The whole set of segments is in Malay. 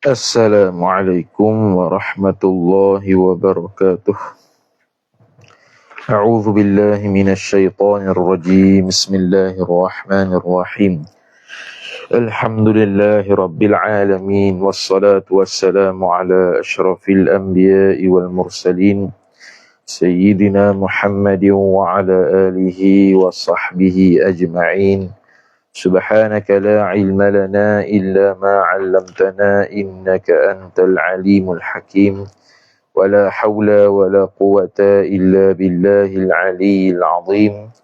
Assalamualaikum warahmatullahi wabarakatuh. A'udzu billahi minasy syaithanir rajim. Bismillahirrahmanirrahim. Alhamdulillahi rabbil alamin wassalatu wassalamu ala asyrafil anbiya'i wal mursalin sayyidina Muhammadin wa ala alihi wa sahbihi ajma'in. سبحانك لا علم لنا إلا ما علمتنا إنك أنت العليم الحكيم ولا حول ولا قوة إلا بالله العلي العظيم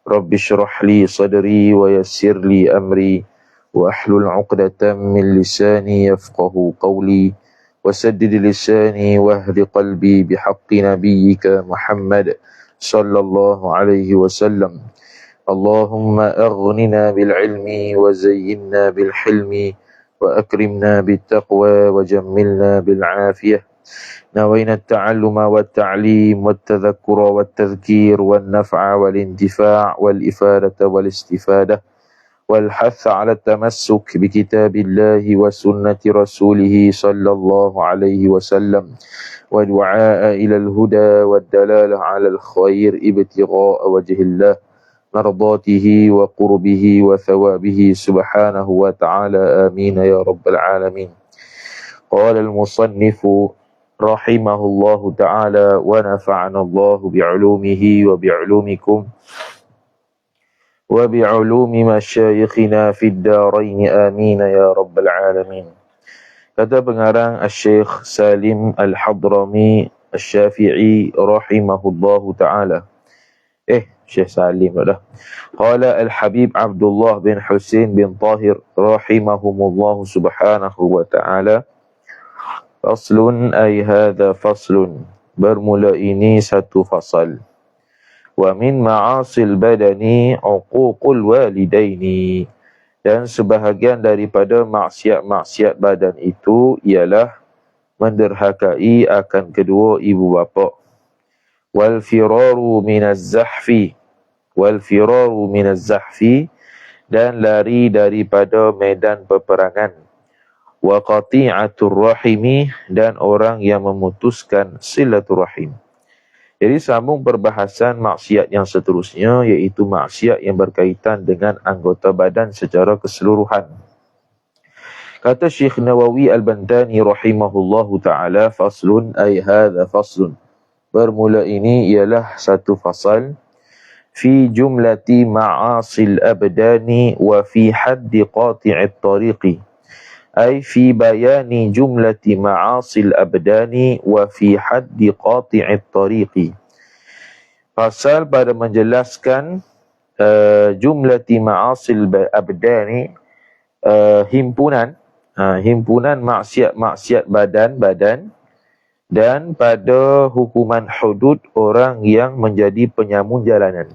رب اشرح لي صدري ويسر لي أمري وأحلل عقدة من لساني يفقه قولي وسدد لساني واهد قلبي بحق نبيك محمد صلى الله عليه وسلم اللهم أغننا بالعلم وزينا بالحلم وأكرمنا بالتقوى وجملنا بالعافية نوينا التعلم والتعليم والتذكر والتذكير والنفع والانتفاع والإفادة والاستفادة والحث على التمسك بكتاب الله وسنة رسوله صلى الله عليه وسلم والدعاء إلى الهدى والدلالة على الخير ابتغاء وجه الله مرضاته وقربه وثوابه سبحانه وتعالى آمين يا رب العالمين. قال المصنف رحمه الله تعالى ونفعنا الله بعلومه وبعلومكم وبعلوم مشايخنا في الدارين آمين يا رب العالمين. Kata pengarang Syekh Salim Al-Hadrami Asy-Syafi'i rahimahullahu ta'ala. Syekh Salim dah. Qala Al-Habib Abdullah bin Husain bin Tahir rahimahumullah subhanahu wa ta'ala. Faslun ay hadha faslun. Bermula ini satu fasal. Wa min ma'asil badani uququl walidaini. Dan sebahagian daripada maksiat-maksiat badan itu ialah menderhakai akan kedua ibu bapa. Wal firaru minaz zahfi. Wal firaru minaz zahfi, dan lari daripada medan peperangan. Wa qati'atur rahimi, dan orang yang memutuskan silaturahim. Jadi sambung perbahasan maksiat yang seterusnya, iaitu maksiat yang berkaitan dengan anggota badan secara keseluruhan. Kata Syekh Nawawi Al-Bantani rahimahullahu ta'ala, faslun ay hadha faslun. Bermula ini ialah satu fasal fi jumlati ma'asil abdani wa fi haddi qati'it tariqi, ay fi bayani jumlati ma'asil abdani wa fi haddi qati'it tariqi. Fasal pada menjelaskan jumlati ma'asil abdani, himpunan maksiat-maksiat badan, dan pada hukuman hudud orang yang menjadi penyamun jalanan.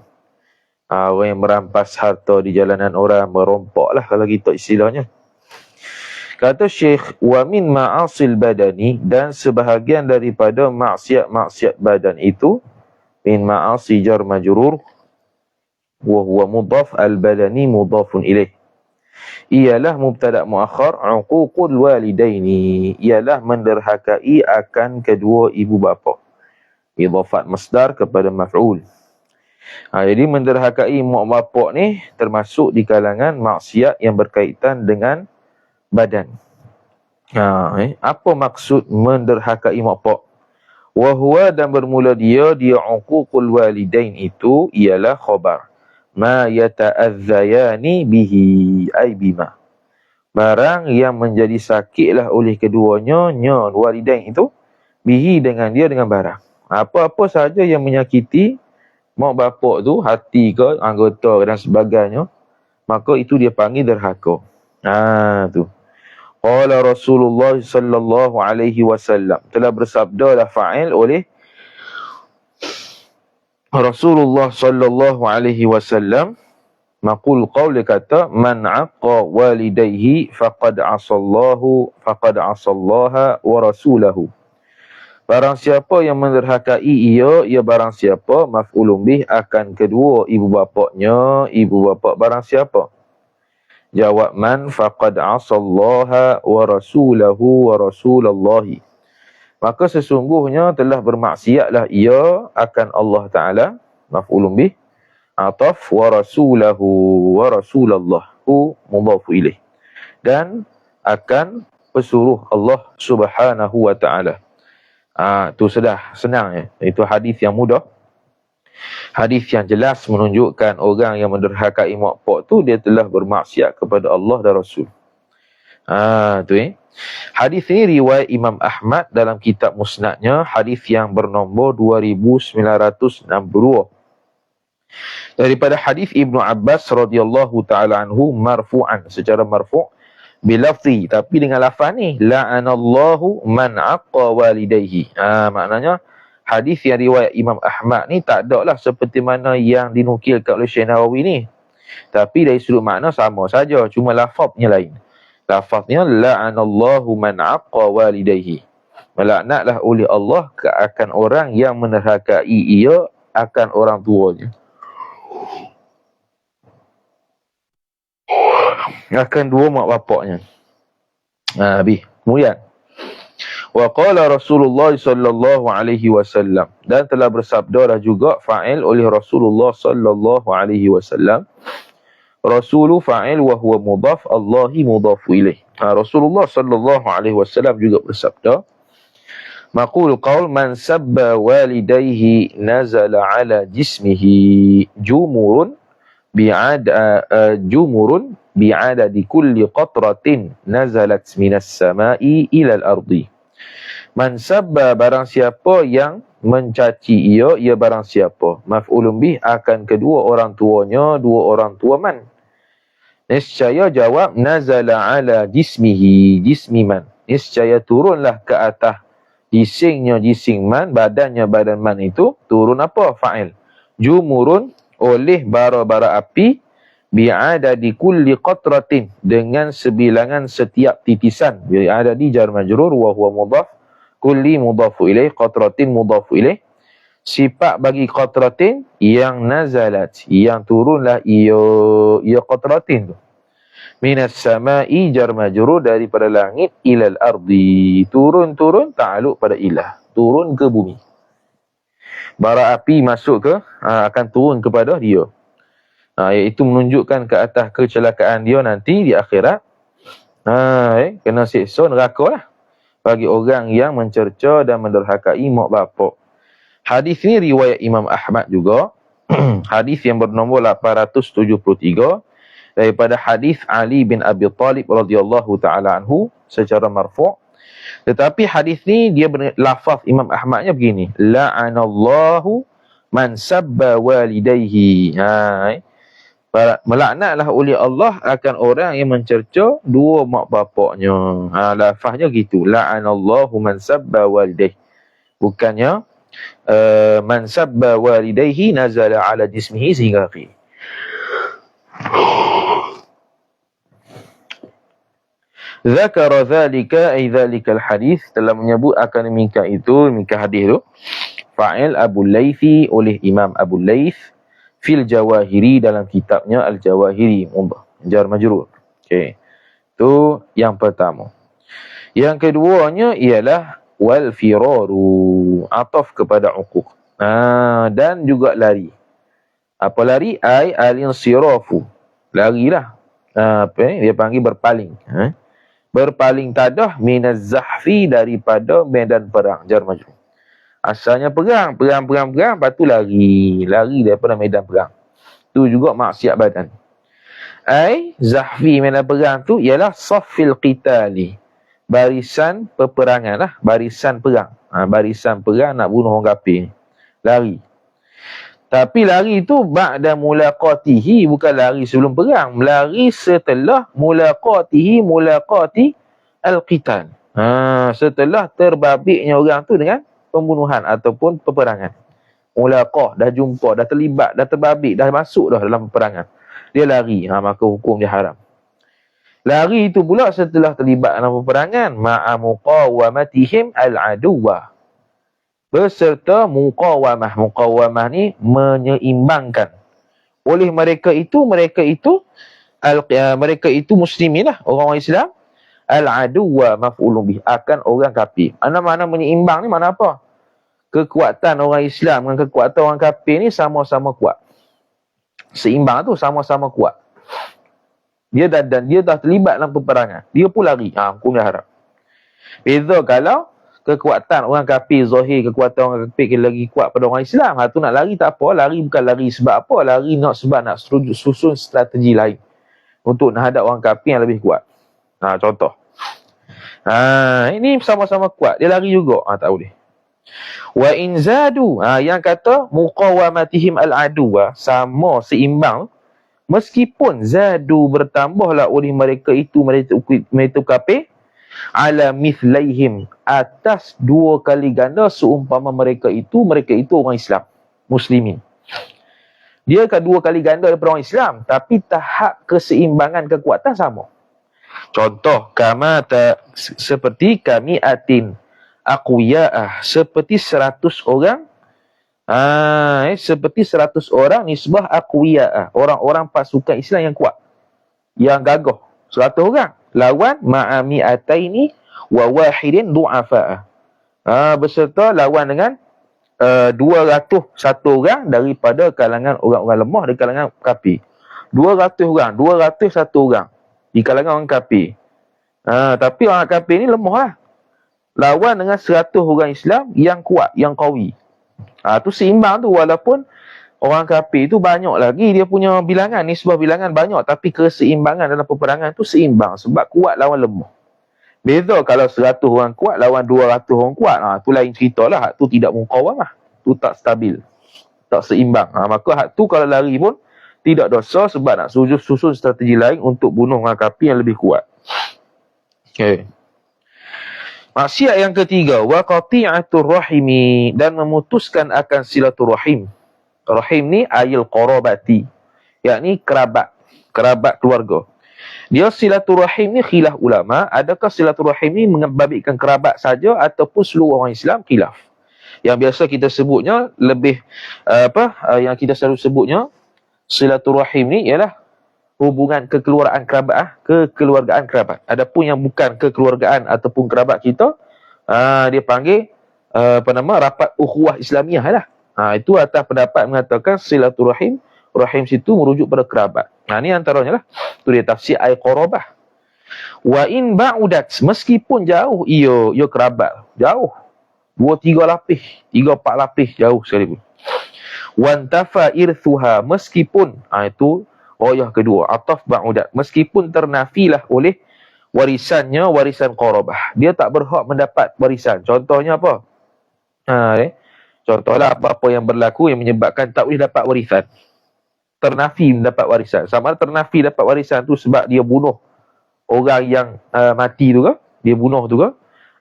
Orang yang merampas harta di jalanan orang, merompok lah kalau kita istilahnya. Kata Syekh, wa min ma'asil badani, dan sebahagian daripada maksiat-maksiat badan itu, min ma'asi jar majrur, wa huwa mudhaf, al-badani mudhafun ilaih. Ialah mubtada' muakhar, uququl walidaini, ialah menderhakai akan kedua ibu bapa. Idhafat masdar kepada maf'ul. Jadi menderhakai mak bapak ni termasuk di kalangan maksiat yang berkaitan dengan badan. Apa maksud menderhakai mak bapak? Wa huwa, dan bermula dia uququl walidain itu ialah khabar ma yata'adzayani bihi, ay bima, barang yang menjadi sakitlah oleh keduanya, walidain itu, bihi dengan dia, dengan barang. Apa-apa sahaja yang menyakiti mak bapak tu, hati ke, anggota dan sebagainya, maka itu dia panggil derhaka. Tu. Qala Rasulullah sallallahu alaihi wasallam, telah bersabdalah fa'il oleh Rasulullah sallallahu alaihi wasallam, maqul qaul, kata, man aqqa walidayhi faqad asallaha wa rasulahu. Barang siapa yang menderhakai ia barang siapa, maf'ulun bih, akan kedua ibu bapaknya, ibu bapa barang siapa. Jawab man faqad asallaha wa rasulahu wa rasulallahi. Maka sesungguhnya telah bermaksiatlah ia akan Allah Ta'ala, maf'ulun bih, ataf wa rasulahu wa rasulallahu mudhafu ilaih, dan akan pesuruh Allah Subhanahu wa Ta'ala. Itu sudah senang ya. Itu hadis yang mudah. Hadis yang jelas menunjukkan orang yang menderhakai mak pak tu dia telah bermaksiat kepada Allah dan Rasul. Hadis ini riwayat Imam Ahmad dalam kitab Musnadnya, hadis yang bernombor 2962. Daripada hadis Ibnu Abbas radhiyallahu taala anhu marfu'an, secara marfu' bilafzi, tapi dengan lafaz ni la'anallahu man aqqa walidayhi. Maknanya hadis yang riwayat Imam Ahmad ni tak ada lah seperti mana yang dinukilkan oleh Syekh Nawawi ni. Tapi dari sudut makna sama saja, cuma lafaznya lain. Lafaznya la'anallahu man aqqa walidayhi. Melaknatlah oleh Allah akan orang yang menerhakai ia akan orang tuanya. Akan dua mak bapaknya. Kemudian wa qala Rasulullah sallallahu alaihi wasallam, dan telah bersabda dah juga fa'il oleh Rasulullah sallallahu alaihi wasallam. Rasulu fa'il wa huwa mudhaf, Allahi mudhafu ilaih. Rasulullah sallallahu alaihi wasallam juga bersabda, maqul qaul man sabba walidayhi nazala ala jismihi jumurun bi'adadi kulli qatratin nazalat minas sama'i ilal ardi. Man sabba, barang siapa yang mencaci ia barang siapa. Maf'ulun bih akan kedua orang tuanya, dua orang tua man. Niscaya jawab nazala ala jismihi, jismi man. Niscaya turunlah ke atas jisingnya jising man, badannya badan man itu turun apa? Fa'il. Jumurun, oleh bara-bara api, bi'adadi kulli qatratin, dengan sebilangan setiap titisan. Bi'adadi jar majrur wa huwa mudhaf, kulli mudhafu ilaih, qatratin mudhafu ilaih. Sifat bagi qatratin yang nazalat, yang turunlah ia qatratin tu. Minas sama'i jar majrur, daripada langit, ilal ardi, turun ta'aluk pada ilah, turun ke bumi. Bara api masuk ke akan turun kepada dia. Iaitu menunjukkan ke atas kecelakaan dia nanti di akhirat. Kena siksa neraka lah bagi orang yang mencerca dan menderhakai mak bapak. Hadis ini riwayat Imam Ahmad juga. Hadis yang bernombor 873 daripada hadis Ali bin Abi Talib radhiyallahu taala anhu secara marfu'. Tetapi hadis ni dia lafaz Imam Ahmadnya begini, la'anallahu man sabba walidayhi. Melaknatlah oleh Allah akan orang yang mencerca dua mak bapaknya. Lafaznya gitu, la'anallahu man sabba walidayhi. Bukannya man sabba walidayhi nazala ala jismihi sehingga akhir. Zakara dhalika ay dhalikal hadis, telah menyebut akan demikian itu, demikian hadis tu. Fa'il Abu Laythi, oleh Imam Abu Layth, fil Jawahiri, dalam kitabnya Al-Jawahiri, jar majrur. Okey. Tu yang pertama. Yang keduanya ialah wal firaru, ataf kepada uquq. Dan juga lari. Apa lari? Ai al-insirafu. Larilah. Dia panggil berpaling. Berpaling tadah minaz zahfi, daripada medan perang, jar majrur. Asalnya perang, lepas tu lari daripada medan perang. Tu juga maksiat badan. Zahfi, medan perang tu ialah saffil qitali, barisan peperangan lah, barisan perang. Barisan perang nak bunuh orang kafir, lari. Tapi lari tu ba'da mulaqatihi, bukan lari sebelum perang, lari setelah mulaqati al-qital. Setelah terbabitnya orang tu dengan pembunuhan ataupun peperangan. Mulaqah, dah jumpa, dah terlibat, dah terbabit, dah masuk dah dalam peperangan. Dia lari, maka hukum dia haram. Lari itu pula setelah terlibat dalam peperangan, ma'a muqawamatihim al-aduwa, beserta muqawamah. Muqawamah ni menyeimbangkan. Oleh mereka itu mereka itu muslimin lah, orang-orang Islam. Al-aduwa maf'ulun bih, akan orang kafir. Mana-mana menyeimbang ni mana apa? Kekuatan orang Islam dengan kekuatan orang kafir ni sama-sama kuat. Seimbang tu sama-sama kuat. Dia dah terlibat dalam peperangan. Dia pun lari. Hukum dah harap. Beza kalau kekuatan orang kafir zahir, kekuatan orang kafir lagi kuat pada orang Islam. Tu nak lari tak apa. Lari bukan lari sebab apa. Lari sebab nak susun strategi lain untuk nak hadap orang kafir yang lebih kuat. Contoh. Ini sama-sama kuat. Dia lari juga. Tak boleh. Wa in zadu. Yang kata muqawamatihim al-adu. Sama seimbang. Meskipun zadu bertambahlah oleh mereka itu, mereka kafir. Ala mithlaihim. Atas 2 kali ganda seumpama mereka itu orang Islam. Muslimin. Dia kan 2 kali ganda daripada orang Islam. Tapi tahap keseimbangan kekuatan sama. Contoh, seperti kami atin aqwiya'ah, seperti 100 orang. Seperti 100 orang nisbah aqwiya'ah, orang-orang pasukan Islam yang kuat, yang gagah. 100 orang lawan ma'ami'ataini wa wahidin du'afa'ah. Berserta lawan dengan 201 orang daripada kalangan orang-orang lemah dari kalangan kafir. 200 orang, 201 orang di kalangan orang kafir. Tapi orang kafir ni lemah lah. Lawan dengan 100 orang Islam yang kuat, yang qawi. Tu seimbang tu, walaupun orang kafir tu banyak lagi dia punya bilangan, nisbah bilangan banyak, tapi keseimbangan dalam peperangan tu seimbang sebab kuat lawan lemah. Beza kalau 100 orang kuat lawan 200 orang kuat. Tu lain cerita lah. Hak tu tidak muqawamah. Tu tak stabil, tak seimbang. Maka hak tu kalau lari pun tidak dosa sebab nak susun strategi lain untuk bunuh orang kafir yang lebih kuat. Okay. Maksiat yang ketiga, wa qati'atur rahimi, dan memutuskan akan silaturahim. Rahim ni ayil qarabati, yakni kerabat keluarga. Dia silaturahim ni khilaf ulama, adakah silaturahim ni membabitkan kerabat saja ataupun seluruh orang Islam? Khilaf. Yang biasa kita sebutnya lebih yang kita selalu sebutnya silaturahim ni ialah hubungan kekeluargaan kerabat. Adapun yang bukan kekeluargaan ataupun kerabat kita, dia panggil rapat ukhuwah Islamiah lah. Itu atas pendapat mengatakan silaturahim, rahim situ merujuk pada kerabat. Ni antaranya lah. Tu dia tafsir ay qarabah. Wa in ba'udat, meskipun jauh ia kerabat, jauh 2-3 lapis, 3-4 lapis jauh sekalipun. Wantafa irthuha, meskipun itu royah kedua, ataf ba'udat, meskipun ternafilah oleh warisannya, warisan qarabah, dia tak berhak mendapat warisan. Contohnya apa? Contohlah apa-apa yang berlaku yang menyebabkan tak boleh dapat warisan. Ternafi mendapat warisan. Sama ada ternafi dapat warisan tu sebab dia bunuh orang yang mati tu ke, dia bunuh tu ke,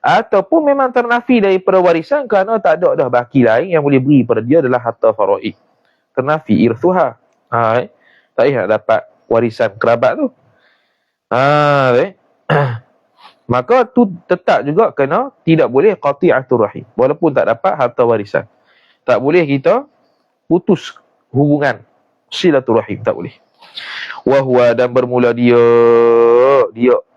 ataupun memang ternafi daripada warisan kerana tak ada dah baki lain yang boleh beri pada dia adalah harta faraid. Ternafi irthuha. Tak payah dapat warisan kerabat tu. Maka tu tetap juga kena tidak boleh qati'atur rahim, walaupun tak dapat harta warisan. Tak boleh kita putus hubungan silaturahim, tak boleh. Wahwa, dan bermula dia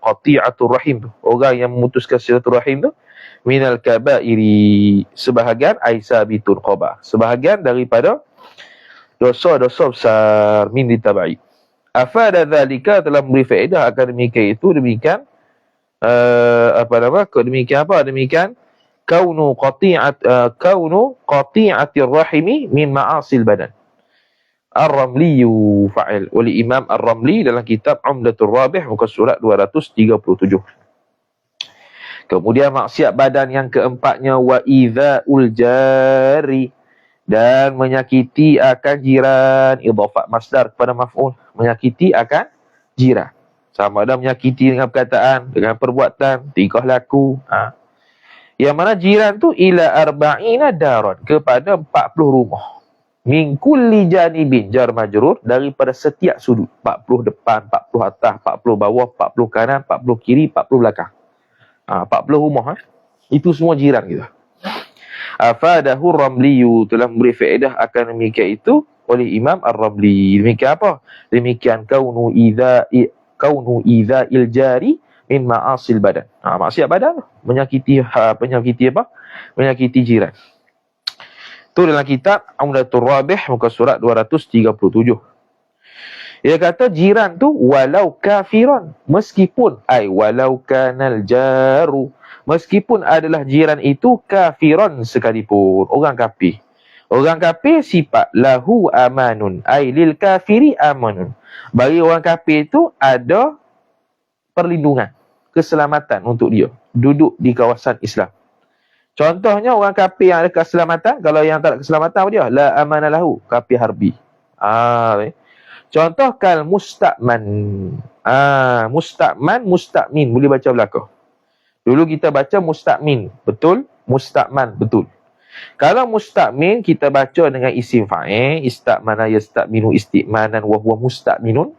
qati'atur rahim tu, orang yang memutuskan silaturahim tu, minal kabairi, sebahagian aisabitul qaba, sebahagian daripada dosa-dosa besar, min ditabai. Afada dzalika, telah memberi faedah akan demikian itu, demikian demikian kaunu qati'atir rahimi min ma'asil badan. Ar-Ramli fa'il oleh Imam Ar-Ramli dalam kitab Umdatul Rabih muka surat 237. Kemudian maksiat badan yang keempatnya, wa idza'ul jari, dan menyakiti akan jiran. Idhafat masdar kepada maf'ul, menyakiti akan jiran. Sama ada menyakiti dengan perkataan, dengan perbuatan, tingkah laku. Yang mana jiran tu ila arba'ina daran, kepada 40 rumah. Min kulli janibin, jar majrur, daripada setiap sudut. 40 depan, 40 atas, 40 bawah, 40 kanan, 40 kiri, 40 belakang. 40 rumah. Itu semua jiran kita. Afadahu Ramliyu, telah memberi faedah akan demikian itu oleh Imam Ar-Ramli. Demikian apa? Demikian kaunu idza jari min ma'asil badan. Maksiat badan menyakiti apa? Menyakiti jiran. Itu dalam kitab Umdatul Rabih muka surat 237. Dia kata jiran tu walau kafiran, meskipun walau kanal jaru, meskipun adalah jiran itu kafiran sekalipun, orang kafir. Orang kafir sifat lahu amanun, lil kafiri amanun. Bagi orang kafir itu ada perlindungan, keselamatan untuk dia duduk di kawasan Islam. Contohnya orang kafir yang ada keselamatan, kalau yang tak ada keselamatan apa dia? La amana lahu, kafir harbi. Contoh kal musta'man. Musta'min boleh baca belakang. Dulu kita baca musta'min, betul? Musta'man, betul. Kalau musta'min kita baca dengan isim fa'il, ista'mana yasta'minu isti'manan wa huwa musta'minun.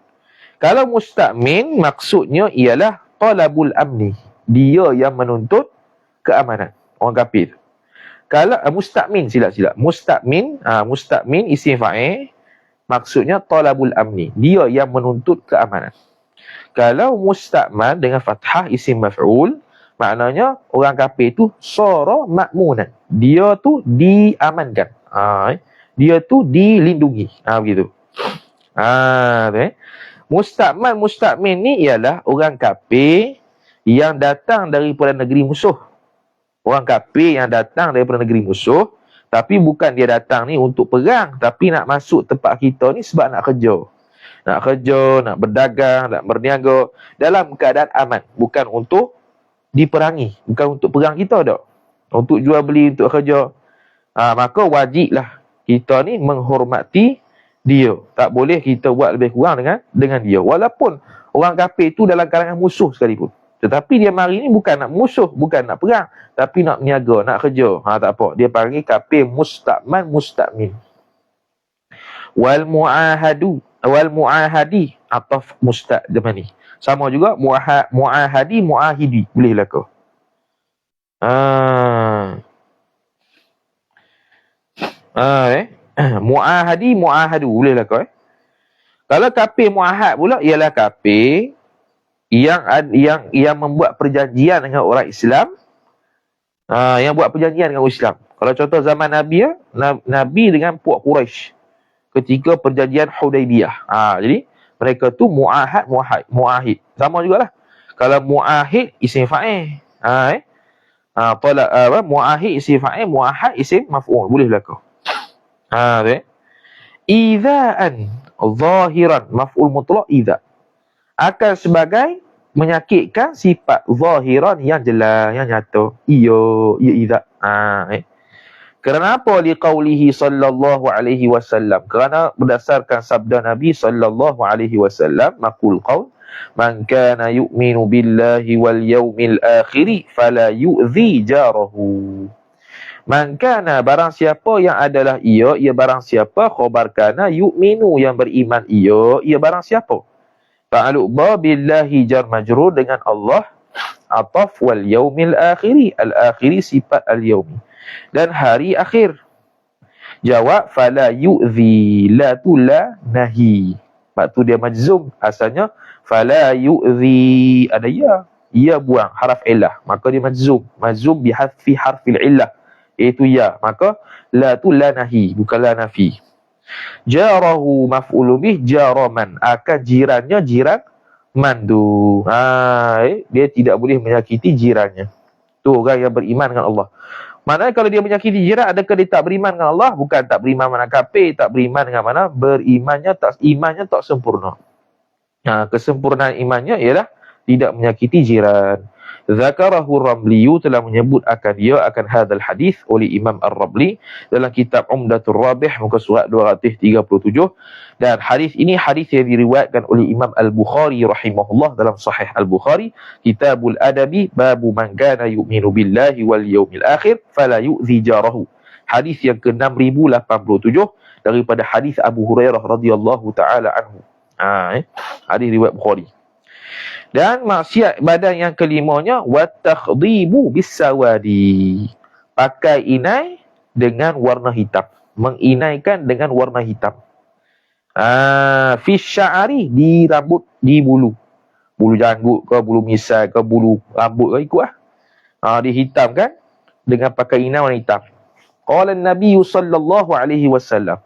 Kalau musta'min maksudnya ialah talabul amni. Dia yang menuntut keamanan. Orang kafir. Kalau musta'min, silap. Musta'min isim fa'il, maksudnya talabul amni. Dia yang menuntut keamanan. Kalau musta'man dengan fathah isim maf'ul, maknanya orang kafir tu sara ma'munan. Dia tu diamankan. Dia tu dilindungi. Begitu. Musta'min ni ialah orang kafir yang datang daripada negeri musuh. Orang kafir yang datang daripada negeri musuh, tapi bukan dia datang ni untuk perang, tapi nak masuk tempat kita ni sebab nak kerja. Nak kerja, nak berdagang, nak berniaga dalam keadaan aman. Bukan untuk diperangi. Bukan untuk perang kita tak. Untuk jual beli, untuk kerja. Maka wajiblah kita ni menghormati dia. Tak boleh kita buat lebih kurang dengan dia. Walaupun orang kafir tu dalam kalangan musuh sekalipun. Tetapi dia mari ni bukan nak musuh, bukan nak perang, tapi nak niaga, nak kerja. Tak apa. Dia panggil kafir musta'man, musta'min. Wal mu'ahadi ataf musta'damani. Sama juga mu'ahadi, mu'ahidi. Boleh lah kau. Mu'ahadi, mu'ahadu. Boleh lah kau. Kalau kafir mu'ahad pula ialah kafir yang membuat perjanjian dengan orang Islam, yang buat perjanjian dengan orang Islam. Kalau contoh zaman Nabi, Nabi dengan puak Quraisy ketika perjanjian Hudaibiyah. Jadi mereka tu muahid. Sama jugalah. Kalau muahid isim fa'il. Muahid isim fa'il, muahad isim maf'ul. Boleh berlaku. Idza'an zahiran, maf'ul mutlaq idza. Akan sebagai menyakitkan sifat zahiran yang jelas, yang nyata. Idza. Kerana apa? Liqaulihi sallallahu alaihi wasallam. Kerana berdasarkan sabda Nabi sallallahu alaihi wasallam, maqul qaul, man kana yu'minu billahi wal yawmil akhir fala yu'zi jarahu. Man kana, barang siapa yang adalah ia barang siapa, khabar kana, yu'minu yang beriman ia barang siapa. Ta'alluq billahi jar majrur dengan Allah, ataf wal yawmil akhir, al-akhiri sifat al-yawmi, dan hari akhir. Jawab fala yu'zi, la tu la nahi. Sebab tu dia majzum. Asalnya fala yu'zi, ada ya buang haraf illah, maka dia majzum. Majzum bihadfi harfil illah, iaitu ya. Maka la tu la nahi, bukan la nafi. Jarahu maf'ulu bih, jaraman, akan jirannya jiran mandu. Dia tidak boleh menyakiti jirannya. Tu orang yang beriman dengan Allah. Maknanya kalau dia menyakiti jiran, adakah dia tak beriman dengan Allah? Bukan tak beriman mana kafir, tak beriman dengan mana? Imannya tak sempurna. Kesempurnaan imannya ialah tidak menyakiti jiran. Zakarahu Ramliyu, telah menyebut akan dia, akan hadal hadis oleh Imam Ar-Ramli dalam kitab Umdatul Rabih muka surat 237. Dan hadis ini hadis yang diriwayatkan oleh Imam Al-Bukhari rahimahullah dalam Sahih Al-Bukhari, Kitabul Adabi, babu man kana yu'minu billahi wal yawmil akhir fala yu'zi jarahu. Hadis yang ke-6087 daripada hadis Abu Hurairah radhiyallahu taala anhu. Hadis riwayat Bukhari. Dan maksiat badan yang kelimanya, watakhdhibu bisawadi, pakai inai dengan warna hitam, menginaikan dengan warna hitam. Fi sya'ari, di rambut, di bulu. Bulu janggut ke, bulu misai ke, bulu rambut ke, ikut lah. Dihitamkan dengan pakai inai warna hitam. Qala Nabi sallallahu alaihi wasallam.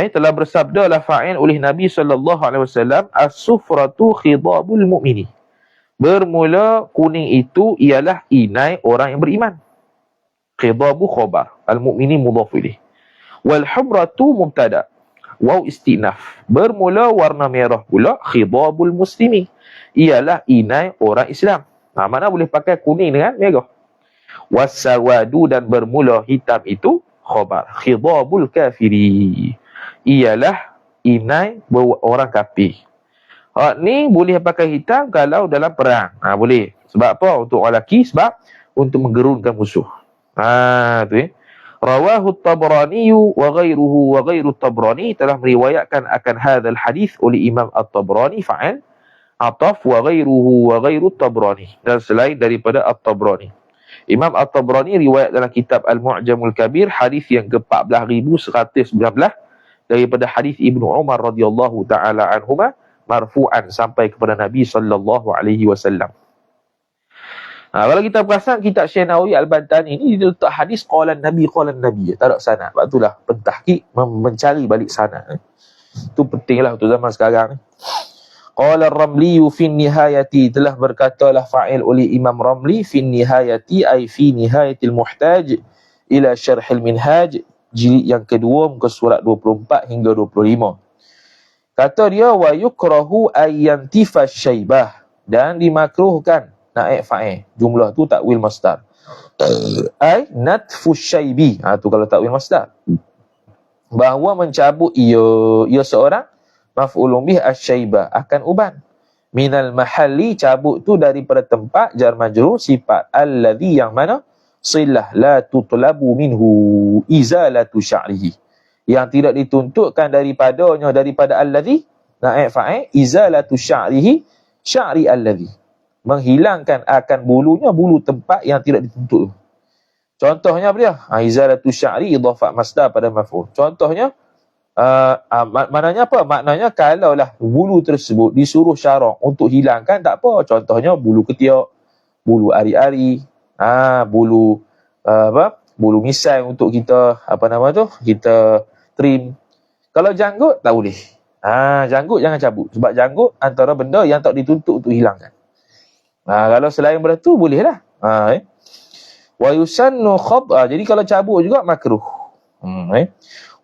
Telah bersabdalah fa'il oleh Nabi sallallahu alaihi wasallam, as-sufratu khidabul mu'mini. Bermula kuning itu ialah inai orang yang beriman. Khidabu khabar, al-mu'mini mudhaf ilaih. Wal humratu mubtada. Waw istinaf. Bermula warna merah pula khidabul muslimi. Ialah inai orang Islam. Mana boleh pakai kuning dengan merah. Wasawadu, dan bermula hitam itu khabar. Khidabul kafiri. Ialah inai orang kafir. Ni boleh pakai hitam kalau dalam perang. Boleh. Sebab apa? Untuk orang lelaki, sebab untuk menggerunkan musuh. Tu Rawahu Tabrani wa ghairu Tabrani, telah meriwayatkan akan hadzal hadis oleh Imam At-Tabrani, fa'al ataf wa ghairu Tabrani, dan selain daripada At-Tabrani. Imam At-Tabrani riwayat dalam kitab Al-Mu'jamul Kabir hadis yang ke-14,119 daripada hadis Ibnu Umar radhiyallahu taala anhuma marfu'an sampai kepada Nabi sallallahu alaihi wasallam. Kalau kita perasan kitab Syekh Nawawi Al-Bantani ni dia letak hadis qalan Nabi. Tak ada sanad. Sebab itulah pentahqiq mencari balik sanad. Itu pentinglah untuk zaman sekarang ni. Qala Ar-Ramli fi nihayati, telah berkatalah fa'il oleh Imam Ramli fi nihayati, ay fi nihayatil muhtaj ila syarhil minhaj, jilid yang kedua muka surat 24 hingga 25. Kata dia wa yukrahu ayyantifa syaibah, dan dimakruhkan naik fa'il. Jumlah tu takwil masdar. Ay natfu syaibi. Tu kalau takwil masdar. Bahawa mencabut ia seorang maf'ulun bih asy-syaibah, akan uban. Minal mahalli, cabut tu daripada tempat, jar majrur sifat alladhi, yang mana silah la tutlabu minhu izalatu sya'rihi, yang tidak dituntutkan daripada alladhi, naik fa'il, izalatu sya'rihi, sya'ri alladhi, menghilangkan akan bulunya, bulu tempat yang tidak dituntut. Contohnya apa dia? Izalatu sya'ri idhafat masdar pada maf'ul. Contohnya maknanya apa? Maknanya kalaulah bulu tersebut disuruh syarak untuk hilangkan, tak apa. Contohnya bulu ketiak, bulu ari-ari, bulu bulu misai untuk kita kita trim. Kalau janggut tak boleh. Janggut jangan cabut, sebab janggut antara benda yang tak dituntut untuk hilangkan. Kalau selain benda tu boleh lah. Wa yusannu jadi kalau cabut juga makruh.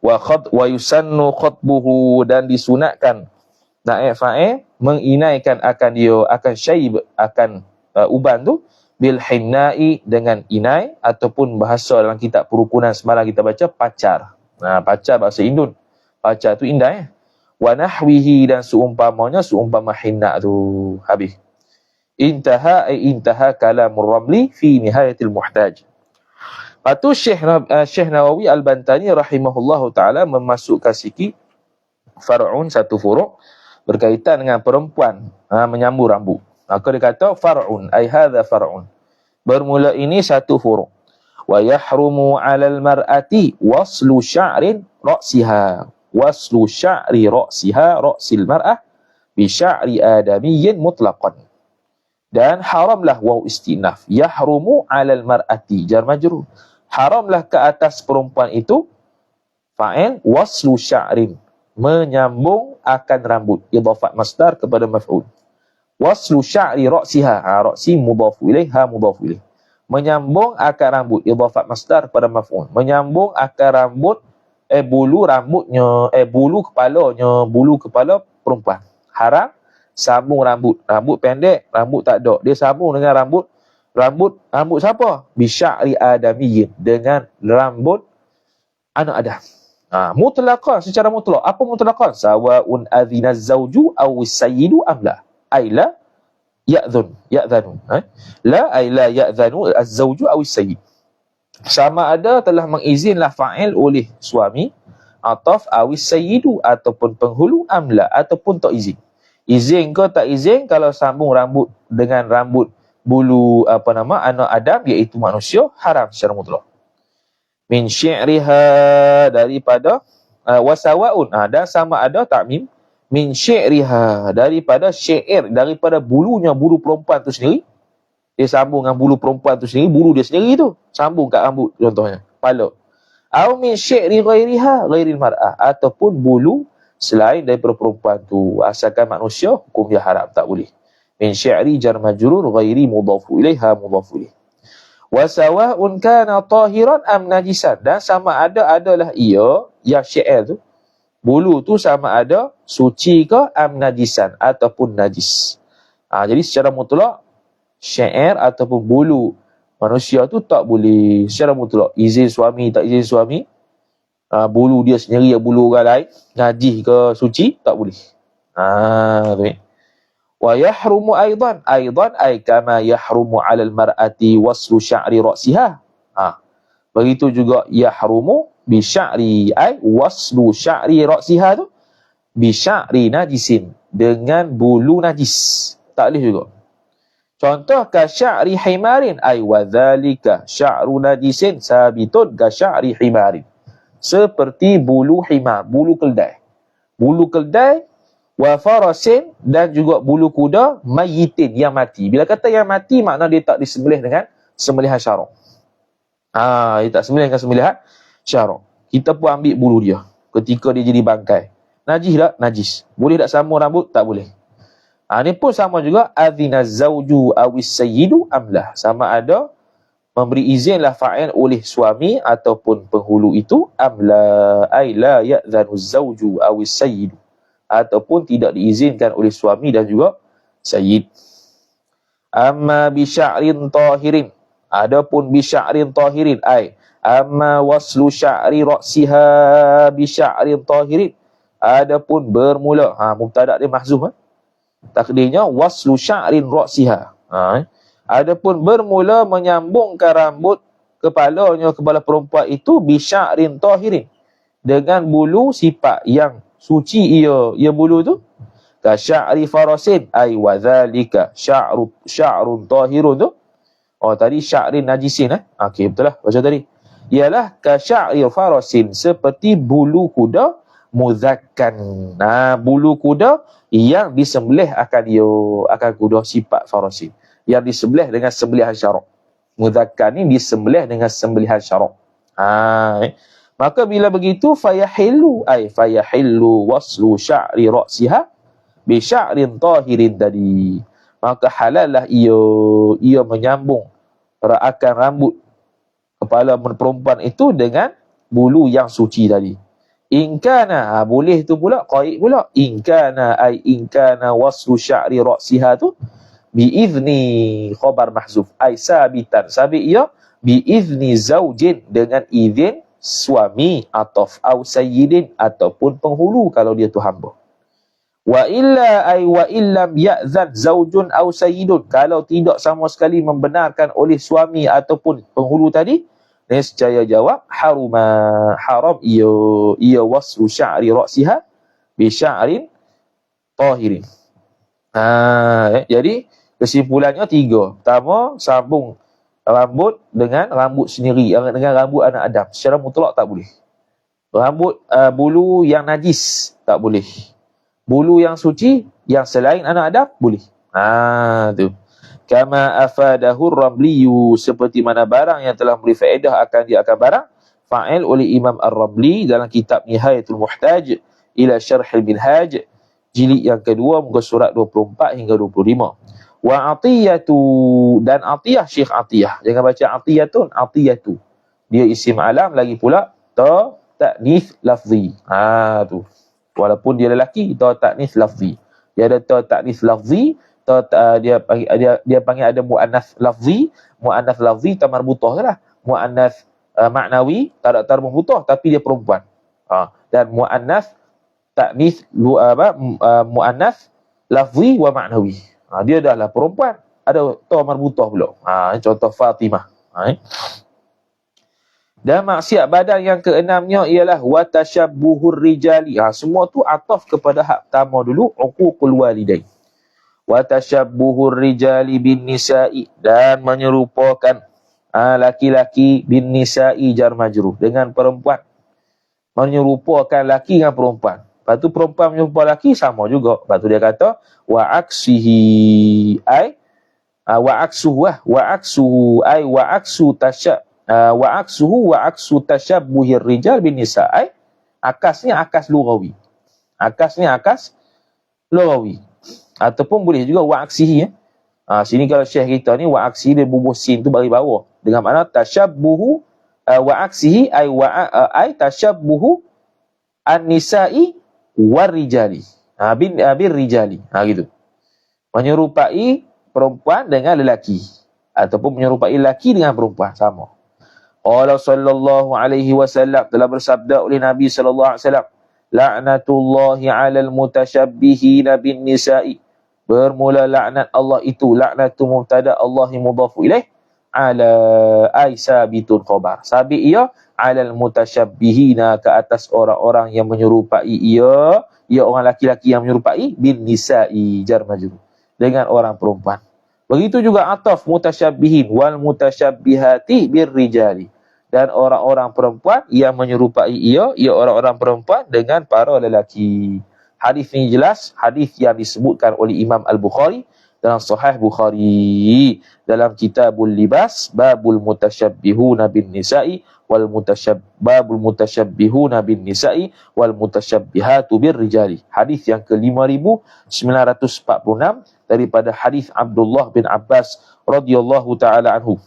Wa yusannu khatbuhu, dan disunatkan naib fa'il menginaikan akan dia, akan syaib, akan uban tu, bil hinnai, dengan inai, ataupun bahasa dalam kitab perukunan semalam kita baca pacar. Pacar bahasa Indun. Pacar tu indai. Wa nahwihi, dan seumpama hinna tu. Habis. Intaha kalamur Ramli fi nihayatil muhtaj. Lepas tu Syekh Nawawi Al-Bantani rahimahullahu ta'ala memasukkan sikit far'un, satu furuk berkaitan dengan perempuan menyambur rambut. Maka dia kata far'un, ay hadha far'un, bermula ini satu furuk. Wa yahrumu 'alal mar'ati waslu sya'rin ra'siha, waslu sya'ri ra'siha, ra'sil mar'ah bi sya'ri adamiyyin mutlaqan. Dan haramlah, waw istinaf, yahrumu 'alal mar'ati, jar majrur, haramlah ke atas perempuan itu, fa'il waslu sya'rin, menyambung akan rambut, idhafat masdar kepada maf'ul. Waslu sya'ri ra'siha, ra'si mudhafu ilaih, mudhafu ilaih, menyambung akan rambut, idhafat masdar pada maf'ul, menyambung akan rambut, bulu rambutnya, bulu kepala perempuan. Haram sambung rambut pendek, rambut tak ada, dia sambung dengan rambut siapa? Bisya'ri adamiyyin, dengan rambut anak Adam. Mutlaqan, secara mutlak. Apa mutlaqan? Sawa'un adhina zawju aw sayyidu amla. Ay la ya'dhanu. La ya'dhanu az-zawju aw sayyid. Sama ada telah mengizinlah fa'il oleh suami, ataf aw sayyidu, ataupun penghulu, amla, ataupun tak izin. Izin ke tak izin, kalau sambung rambut dengan rambut bulu anak Adam, iaitu manusia, haram secara mutlak. Min syi'riha, daripada wasawaun, dan sama ada takmim min syi'riha, daripada syair, daripada bulunya, bulu perempuan tu sendiri. Dia sambung dengan bulu perempuan tu sendiri, bulu dia sendiri tu sambung kat rambut contohnya, kepala. Au min syi'ri ghairiha, ghairil mar'ah, ataupun bulu selain daripada perempuan tu. Asalkan manusia, hukum dia haram, tak boleh. Min syi'ri jar majrur ghairi mudhafu ilaiha mudhafu ilaih. Wa sawa'un kana tahiran am najisan, dan sama ada adalah ia yang syair tu, bulu tu sama ada suci ke am najisan, ataupun najis. Jadi secara mutlak syair ataupun bulu manusia tu tak boleh secara mutlak. Izin suami tak izin suami, bulu dia sendiri, bulu orang lain, najis ke suci, tak boleh. Wa yahrumu aidan ay kama yahrumu 'alal mar'ati waslu sya'ri ra'siha. Begitu juga yahrumu bi sya'ri ay waslu sya'ri ra'siha tu bi sya'ri najisin, dengan bulu najis, tak boleh juga. Contoh ka sya'ri himarin ay wa dzalika sya'ru najisin sabitun ka sya'ri himarin, seperti bulu himar, bulu keldai. Bulu keldai wa farasin, dan juga bulu kuda, mayyitin, yang mati. Bila kata yang mati, makna dia tak disembelih dengan sembelihan syarak. Dia tak sembelih dengan sembelihan syarak. Kita pun ambil bulu dia ketika dia jadi bangkai. Najis tak? Najis. Boleh tak sambung rambut? Tak boleh. Ini pun sama juga, adzina zawju awis sayyidu amlah, sama ada memberi izinlah fa'il oleh suami ataupun penghulu itu, amla ay la ya'zanu zawju awis sayyidu, ataupun tidak diizinkan oleh suami dan juga sayyid. Amma bi sya'rin tahirin, adapun bi sya'rin tahirin ay amma waslu sya'ri ra'siha bi sya'rin tahirin, adapun bermula, mubtada dia mahzuf, takdirnya waslu sya'rin ra'siha. Adapun bermula menyambungkan rambut kepalanya, kepala perempuan itu, bi sya'rin tahirin, dengan bulu sifat yang suci ia bulu tu, ka sya'ri farasin ay wa dzalika sya'run tahirun tu. Tadi sya'rin najisin, okey, betul lah baca tadi. Ialah ka sya'ri farasin, seperti bulu kuda muzakkan. Bulu kuda yang disembelih akan kuda sifat farasin, yang disembelih dengan sembelihan syarak. Muzakkan ni disembelih dengan sembelihan syarak. Maka bila begitu, fayahillu waslu sya'ri ra'siha bi sya'rin tahirin tadi, maka halallah ia menyambung akan rambut kepala perempuan itu dengan bulu yang suci tadi. Inkana, boleh tu pula, qaid pula. Inkana waslu sya'ri ra'siha tu biizni khabar mahzuf ay sabitan, sabit ia biizni zaujin, dengan izin suami, ataf au sayyidin, ataupun penghulu kalau dia tu hamba. Wa illa ay wa illam ya'zan zaujun au sayyidun, kalau tidak sama sekali membenarkan oleh suami ataupun penghulu tadi, nescaya jawab haram ia waslu sya'ri ra'siha bi sya'rin tahirin. Jadi kesimpulannya 3. Pertama, sambung rambut dengan rambut sendiri, dengan rambut anak Adam, secara mutlak tak boleh. Rambut bulu yang najis tak boleh. Bulu yang suci yang selain anak Adam boleh. Tu. Kama afadahu ar-Ramliyu, seperti mana barang yang telah memberi faedah akan barang, fa'il oleh Imam Ar-Ramli dalam kitab Nihayatul Muhtaj ila Syarh al-Minhaj, jilid yang kedua, muka surat 24 hingga 25. Wa atiyatu, dan atiyah, Syekh Atiyah. Jangan baca atiyatun, atiyatu. Dia isim alam lagi pula ta'nits lafzi. Tu. Walaupun dia lelaki, ta'nits lafzi. Dia ada ta'nits lafzi, dia panggil ada muannats lafzi. Muannats lafzi tak marbutah lah. Muannats maknawi tak marbutah tapi dia perempuan. Dan muannats ta'nits muannats lafzi wa maknawi. Dia dah lah perempuan, ada ta marbutah pula. Contoh Fatimah. Dan maksiat badan yang keenamnya ialah wa tashabbuhur rijali. Semua tu ataf kepada hak pertama dulu, uququl walidain. Wa tashabbuhur rijali bin nisa'i, dan menyerupakan laki-laki bin nisa'i jar majrur, dengan perempuan. menyerupakan laki dengan perempuan. Lepas tu perempuan menyerupai laki sama juga. Lepas tu dia kata wa aksihi ai wa aksuhu ai wa aksu tasyab wa aksuhu wa aksu tashabbuhir rijal bin nisa ai akasnya akas lughawi. Akasnya akas lughawi. Ataupun boleh juga wa aksihi sini kalau syekh kita ni wa aksihi dia bubuh sin tu bagi bawah dengan makna tashabbuhu wa aksihi ai ai tashabbuhu an-nisa'i war-rijali. Bin rijali. Gitu. Menyerupai perempuan dengan lelaki ataupun menyerupai lelaki dengan perempuan sama. Allah sallallahu alaihi wasallam telah bersabda oleh Nabi sallallahu alaihi wasallam, la'natullahi 'alal mutasyabbihina bin nisa'i. Bermula laknat Allah itu, laknatu mubtada Allahi mudhafu ilaih, ala ay sabitun khabar. Sabit ia alal mutasyabbihina, ke atas orang-orang yang menyerupai ia orang laki-laki yang menyerupai bin nisa'i jar majrur dengan orang perempuan. Begitu juga ataf mutasyabbihin wal mutasyabbihati bir rijali, dan orang-orang perempuan yang menyerupai ia orang-orang perempuan dengan para lelaki. Hadis ini jelas hadis yang disebutkan oleh Imam Al-Bukhari dalam Sahih Bukhari dalam Kitabul Libas, babul mutasyabbihuna bin nisa'i wal babul mutasyabbihuna bin nisa'i wal mutasyabbihatu bir rijali. Hadis yang ke-5946 daripada hadis Abdullah bin Abbas radhiyallahu taala anhu.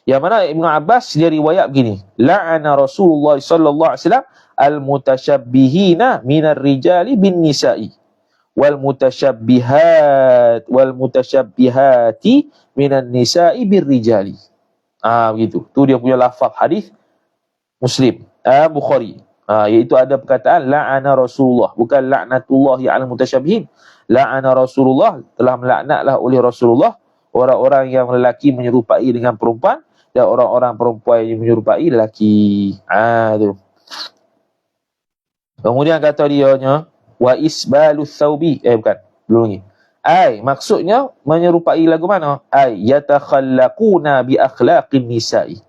Yang mana Ibnu Abbas dia riwayat begini, la'ana Rasulullah sallallahu alaihi wasallam al mutasyabbihina minar rijali bin nisa'i wal mutasyabbihati minan nisa'i bir rijali. Begitu. Tu dia punya lafaz hadis Muslim, Bukhari. Iaitu ada perkataan la'ana Rasulullah, bukan la'natullahi 'alal mutasyabbihin. La'ana Rasulullah, telah melaknatlah oleh Rasulullah orang-orang yang lelaki menyerupai dengan perempuan dan orang-orang perempuan yang menyerupai lelaki. Tu. Kemudian kata dia nya wa isbalus thawbi, bukan, belum lagi. Maksudnya menyerupai lagu mana? Yatakhallaquna bi akhlaqin nisa'i,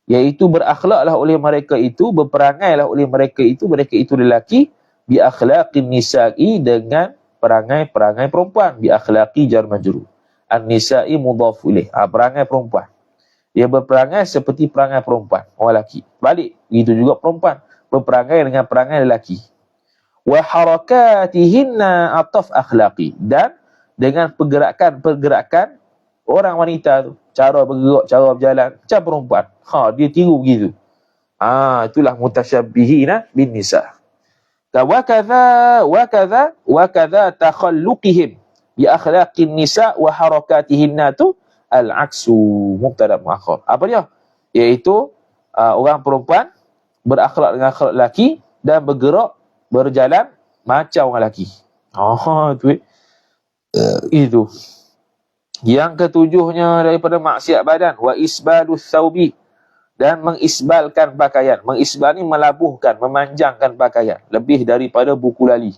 iaitu berakhlaklah oleh mereka itu, berperangailah oleh mereka itu lelaki, bi akhlaqin nisa'i, dengan perangai-perangai perempuan, bi akhlaqi jar majrur, an-nisa'i mudhaf ilaih, perangai perempuan. Dia berperangai seperti perangai perempuan, orang lelaki. Balik, begitu juga perempuan berperangai dengan perangai lelaki. Wa harakatihinna ataf akhlaqi, dan dengan pergerakan orang wanita tu, cara bergerak, cara berjalan macam perempuan. Dia tiru begitu. Itulah mutasyabbihina bin nisa. Wa kadza takhalluqihim bi akhlaqin nisa wa harakatihinna tu al-aksu mubtada muakhar. Apa dia? Iaitu orang perempuan berakhlak dengan akhlak lelaki dan bergerak, berjalan macam orang lelaki. Itu. Yang ketujuhnya daripada maksiat badan, wa isbalus thawbi, dan mengisbalkan pakaian. Mengisbal ni melabuhkan, memanjangkan pakaian lebih daripada buku lali.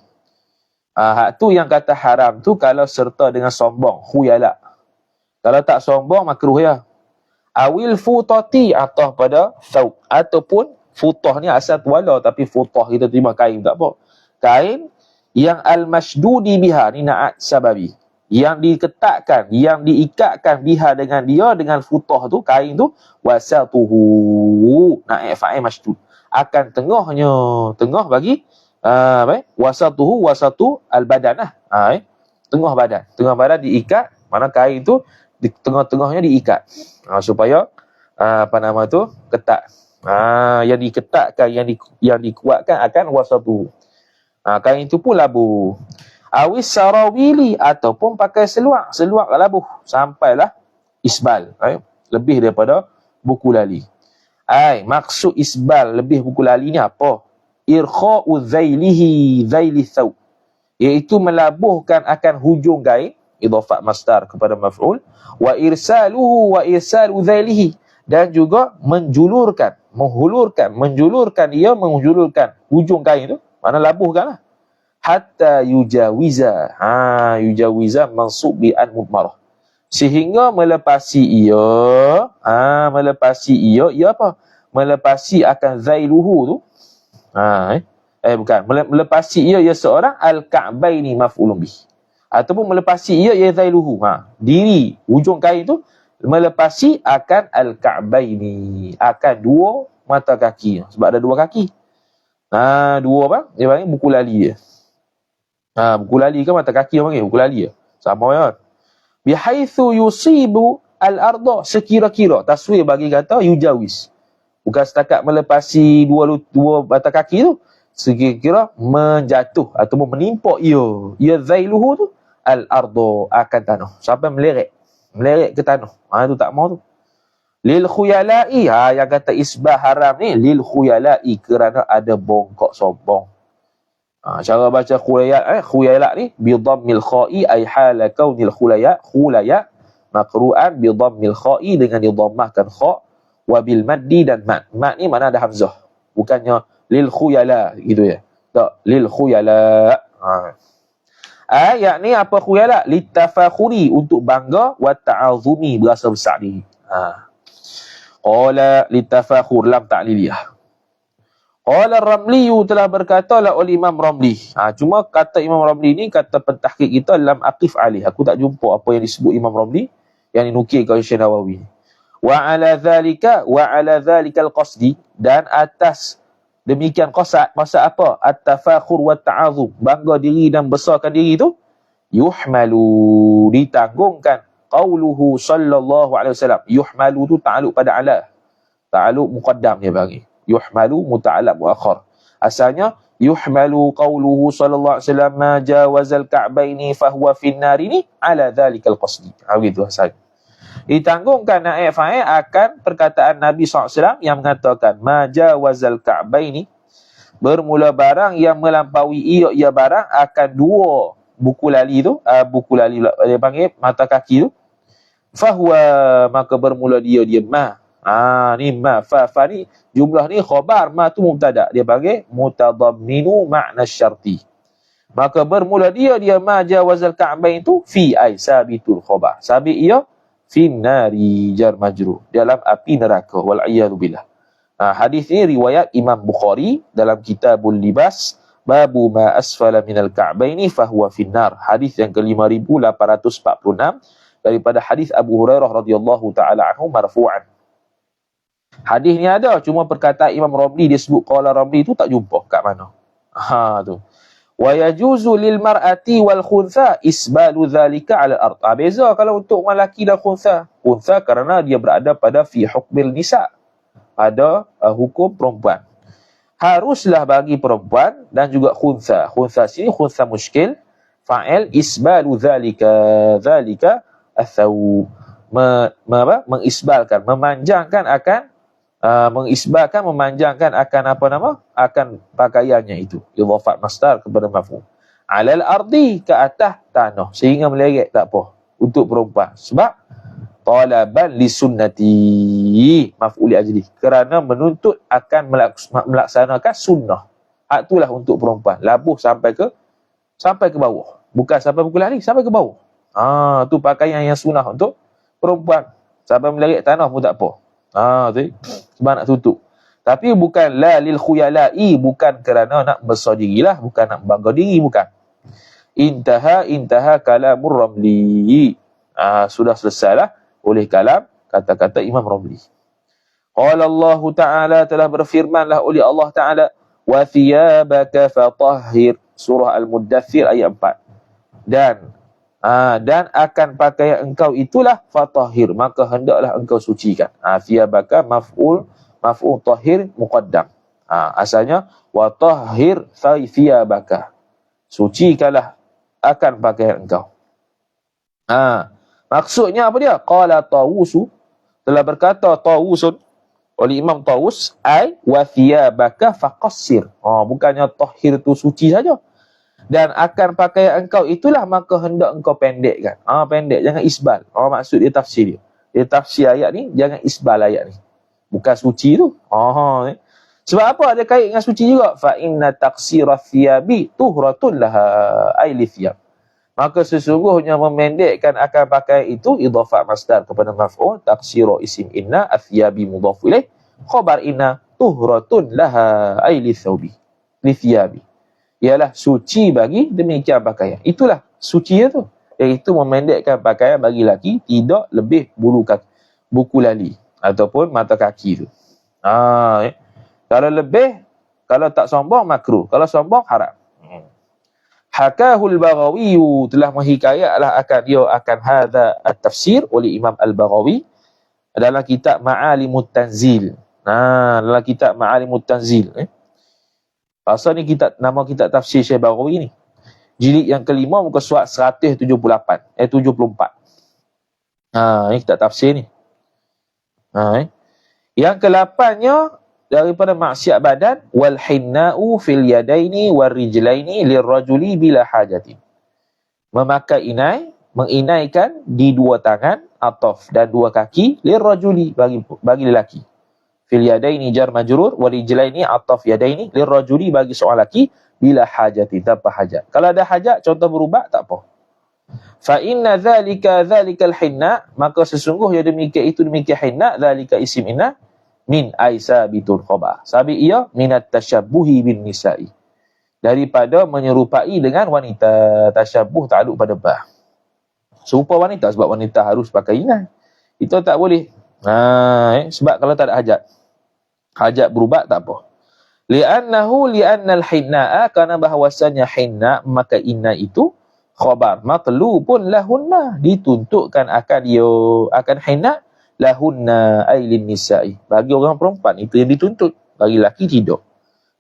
Hak tu yang kata haram tu kalau serta dengan sombong, khuyala. Kalau tak sombong makruh ya. Awil futati, atau pada thawb, ataupun futah ni asal tuala, tapi futah kita terima kain, tak apa. Kain yang al-mashdudi biha, ni na'at sababi, yang diketatkan, yang diikatkan biha dengan dia, dengan futah tu, kain tu, wasatuhu, na'at fa'il mashdud, akan tengah bagi wasatuhu, wasatu al-badan tengah badan diikat, mana kain tu di tengah-tengahnya diikat supaya ketat. Yang diketatkan, yang dikuatkan akan wasatu. Kain itu pun labuh. Awis sarawili, ataupun pakai seluar labuh sampailah isbal, lebih daripada buku lali. Maksud isbal lebih buku lali ni apa? Irkha'u zaili thawb, iaitu melabuhkan akan hujung kain, idhafat masdar kepada maf'ul, wa irsalu zailihi, dan juga menjulurkan hujung kain itu, mana labuhkanlah, hatta yujawiza mansub bi an mudmarah, sehingga melepasi ia apa? melepasi akan zailuhu tu. Bukan, melepasi ia seorang al-ka'baini maf'ulun bih. Ataupun melepasi ia zailuhu. Diri ujung kain tu melepasi akan al-ka'baini, akan dua mata kaki. Sebab ada dua kaki. Dua apa? Dia panggil buku lali dia. Buku lali ke mata kaki dia panggil? Buku lali dia. Sama kan? Bihaitsu yusibu al-arda, sekira-kira. Taswir bagi kata yujawis. Bukan setakat melepasi dua mata kaki tu, sekira-kira menjatuh ataupun menimpa ia zailuhu tu al-arda, akan tanah. Sampai meleret ke tanah. Itu tak mau tu. Lil khuyala'i, yang kata isbah haram ni lil khuyala'i, kerana ada bongkok sombong. Cara baca khuyala ni bi dhammil kha'i, ay hala kaunil khulaya maqru'an bi dhammil kha'i, dengan didhammahkan kha, wa bil maddi, dan mad ni mana ada hamzah, bukannya lil khuyala gitu ya. Tak, lil khuyala. Yakni apa khuyala? Litafakhuri, untuk bangga, wa ta'azumi, berasa besar diri. Qala litafakhur, lam ta'liliyah. Qala Ramli, telah berkata lah oleh Imam Ramli. Cuma kata Imam Ramli ni, kata pentahqiq kita, lam aqif alih, aku tak jumpa apa yang disebut Imam Ramli yang dinukilkan oleh Syekh Nawawi. Wa ala dhalika al-qasdi, dan atas demikian qasad, maksud apa? At-tafakhur wa ta'azum, bangga diri dan besarkan diri tu, yuhmalu, ditanggungkan, qauluhu sallallahu alaihi wasallam. Yuhmalu tu ta'alluq pada ala, ta'alluq muqaddam dia bagi. Yuhmalu muta'allaq muakhar. Asalnya yuhmalu qauluhu sallallahu alaihi wasallam ma jawazal ka'baini fahuwa finnari, ni ala dzalikal qasdi. Begitu asal. Ditanggungkan naib fa'il akan perkataan Nabi SAW yang mengatakan ma jawazal ka'baini, bermula barang yang melampaui ia barang akan dua buku lali tu, buku lali dia panggil mata kaki tu, fahuwa, maka bermula dia ma. Ni ma, fa ni jumlah ni khabar, ma tu mubtada, dia panggil mutadamminu makna syarti. Maka bermula dia ma jawazal ka'bain tu fi ay sabitul khabar, sabit ia fi nari jar majrur, dalam api neraka, wal iyadu billah. Hadis ini riwayat Imam Bukhari dalam Kitabul Libas, babu ma asfala minal ka'baini fahuwa finnar, hadis yang ke-5846 daripada hadis Abu Hurairah radhiyallahu taala anhu marfu'an. Hadis ni ada, cuma perkataan Imam Ramli dia sebut qala Ramli tu tak jumpa kat mana. Tu. Wa yajuzu lil mar'ati wal khuntha isbalu dhalika 'ala al-ard. Beza kalau untuk orang lelaki dan khuntha. Khuntha kerana dia berada pada fi hukmil nisa, pada hukum perempuan. Haruslah bagi perempuan dan juga khuntha. Khuntha sini khuntha muskil, fa'il isbalu dhalika athaw, mengisbalkan, memanjangkan akan memanjangkan akan akan pakaiannya itu, idhafat masdar kepada maf'ul, alal ardi, ke atas tanah, sehingga meleret tak apa untuk perempuan, sebab talaban li sunnati maf'ul ajli, kerana menuntut akan melaksanakan sunnah. Itulah untuk perempuan, labuh sampai ke bawah, bukan sampai pukul lari, sampai ke bawah. Tu pakaian yang sunnah untuk perempuan, sampai meleret tanah pun tak apa. Tu sebab nak tutup. Tapi bukan la lil khuyala'i, bukan kerana nak besar dirilah, bukan nak bangga diri, bukan. Intaha kalamur Ramli. Sudah selesailah oleh kalam kata-kata Imam Ramli. Qala Allah Ta'ala, telah berfirmanlah oleh Allah Ta'ala, wa thiyabaka fatahhir, surah Al-Muddathir ayat 4. Dan akan pakaian engkau itulah fatahhir, maka hendaklah engkau sucikan. Thiyabaka maf'ul tahhir muqaddam. Asalnya wa tahhir thiyabaka, sucikanlah akan pakaian engkau. Maksudnya apa dia? Qala Tawusu, telah berkata Tawusun oleh Imam Tawus, ai wa thiyabaka faqassir. Bukannya tahhir tu suci saja, dan akan pakaian engkau itulah maka hendak engkau pendekkan. Pendek, jangan isbal. Maksud dia tafsir dia. Dia tafsir ayat ni, jangan isbal ayat ni. Bukan suci tu. Sebab apa ada kait dengan suci juga? Fa inna taqsira thiyabi tuhratun laha, ay li thiyab. Maka sesungguhnya memendekkan akan pakaian itu idhafat masdar kepada maf'ul, taqsira isim inna, athiyabi mudhaf ilaih, Khabar inna tuhratun laha ay li thawbi li thiyabi. Ialah suci bagi demikian pakaian. Itulah suci tu, iaitu memendekkan pakaian bagi lelaki tidak lebih buku lali ataupun mata kaki tu. Kalau lebih, kalau tak sombong makruh, kalau sombong haram. Hakahul Baghawi, telah menghikayatlah akan hadza at-tafsir oleh Imam Al-Baghawi dalam kitab Ma'alimut Tanzil. Dalam kitab Ma'alimut Tanzil. Pasal ni nama kitab tafsir Syekh Baghawi ni. Jilid yang kelima muka surat 174. Ini kitab tafsir ni. Yang ke-8-nya daripada maksiat badan, wal hinna'u fil yadaini war rijlaini lirrajuli bila hajatin. Memakai inai, menginaikan di dua tangan, ataf, dan dua kaki, lirrajuli, bagi lelaki. Fil yadaini jar majrur, wal rijlaini ataf yadaini, lirrajuli, bagi seorang lelaki, bila hajatin, tanpa hajat. Kalau ada hajat, contoh berubah, tak apa. Fa inna dzalikal hinna, maka sesungguhnya demikian hinna, dzalika isim inna, min aisabitul khabar. Sabit ia minat tasyabbuhi bin nisa'i. Daripada menyerupai dengan wanita. Tasyabbuh ta'aluk pada bah. Serupa wanita, sebab wanita harus pakai inai. Itu tak boleh. Sebab kalau tak ada hajat. Hajat berubat tak apa. Li'annal hinna'a, kerana bahawasanya hinna, maka inai itu khabar matlubun lahunna, dituntutkan akan hinna lahunna ailin nisa'i, bagi orang perempuan itu yang dituntut, bagi lelaki tidak.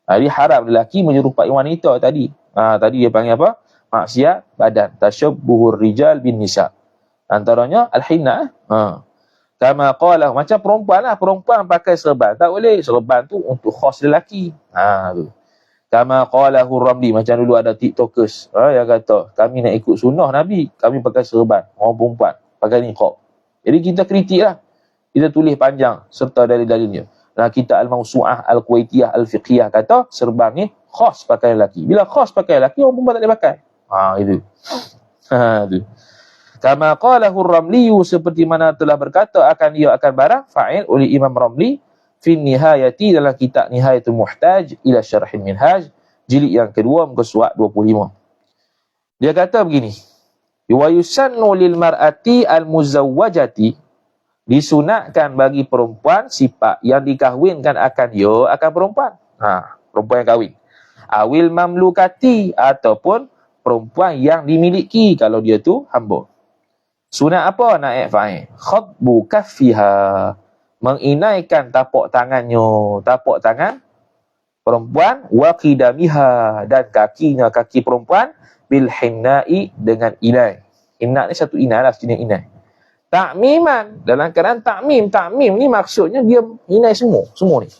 Jadi haram lelaki menyerupai wanita tadi. Tadi dia panggil apa? Maksiat badan, tasyabbuhur rijal bin nisa. Antaranya al-hinna. Kama qala, macam perempuan pakai serban, tak boleh. Serban tu untuk khas lelaki. Tu. Kama qalahu Ramli, macam dulu ada tiktokers yang kata kami nak ikut sunnah Nabi, kami pakai serban, orang perempuan pakai niqab. Jadi kita kritik lah. Kita tulis panjang serta dalil-dalilnya. Kitab Al-Mawsu'ah Al-Kuwaitiyah Al-Fiqhiyah kata serban ni khas pakai lelaki. Bila khas pakai lelaki, orang perempuan tak boleh pakai. Itu. Itu. Kama qalahu Ramli, seperti mana telah berkata akan barang fa'il oleh Imam Ramli fi nihayati, dalam kitab Nihayatul Muhtaj ila Syarhil Minhaj, jilid yang kedua muka surat 25. Dia kata begini. Wa yusannu lil mar'ati al-muzawwajati, disunatkan bagi perempuan sifat yang dikahwinkan akan perempuan. Perempuan yang kahwin. Awil mamlukati, ataupun perempuan yang dimiliki kalau dia tu hamba. Sunat apa? Naib fa'il. Khatbu kaffiha, menginaikan tapak tangan perempuan, wa qidamiha, dan kaki perempuan, bil hinna'i, dengan inai. Hinna' ni satu inai lah, sejenis inai. Takmiman, dalam keadaan takmim ni maksudnya dia inai semua ni.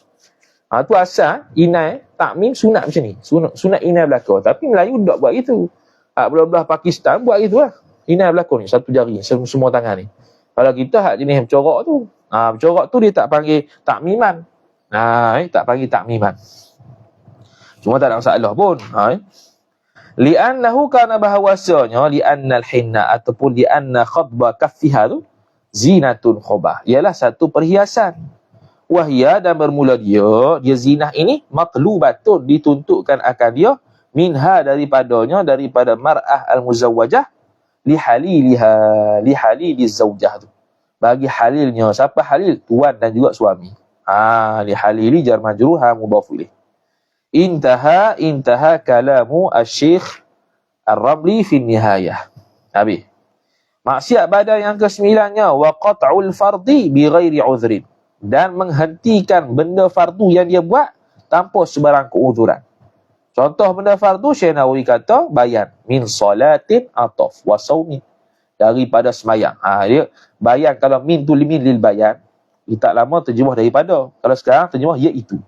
Tu asal inai, takmim sunat macam ni. Sunat inai belakang. Tapi Melayu tak buat gitu. Belah-belah Pakistan buat gitu lah. Inai belakang ni, satu jari, semua tangan ni. Kalau kita hak jenis bercorak tu, bercorak tu dia tak panggil takmiman. Tak panggil takmiman. Cuma tak ada masalah pun. Li'annahu, kana bahawasanya, li'annal hinna, ataupun li'anna khadba kaffiha tu zinatun khobah, ialah satu perhiasan. Wahia, dan bermula dia zinah ini matlubatun, dituntutkan akan dia, minha, daripada mar'ah al-muzawwajah, lihaliliz zawjah tu, bagi halilnya. Siapa halil? Tuan dan juga suami. Lihalili jar majrur, mudhaf ilaih. Intaha kalamu asy-syekh Ar-Ramli fi nihayah. Habis. Maksiat badan yang ke-9-nya, wa qat'ul fardhi bi ghairi uzrin, dan menghentikan benda fardu yang dia buat tanpa sebarang keuzuran. Contoh benda fardu, Syekh Nawawi kata bayan min salatin ataf wa saumin, daripada semayang. Dia bayan, kalau min tu min lil bayan, tak lama terjemah daripada. Kalau sekarang terjemah iaitu.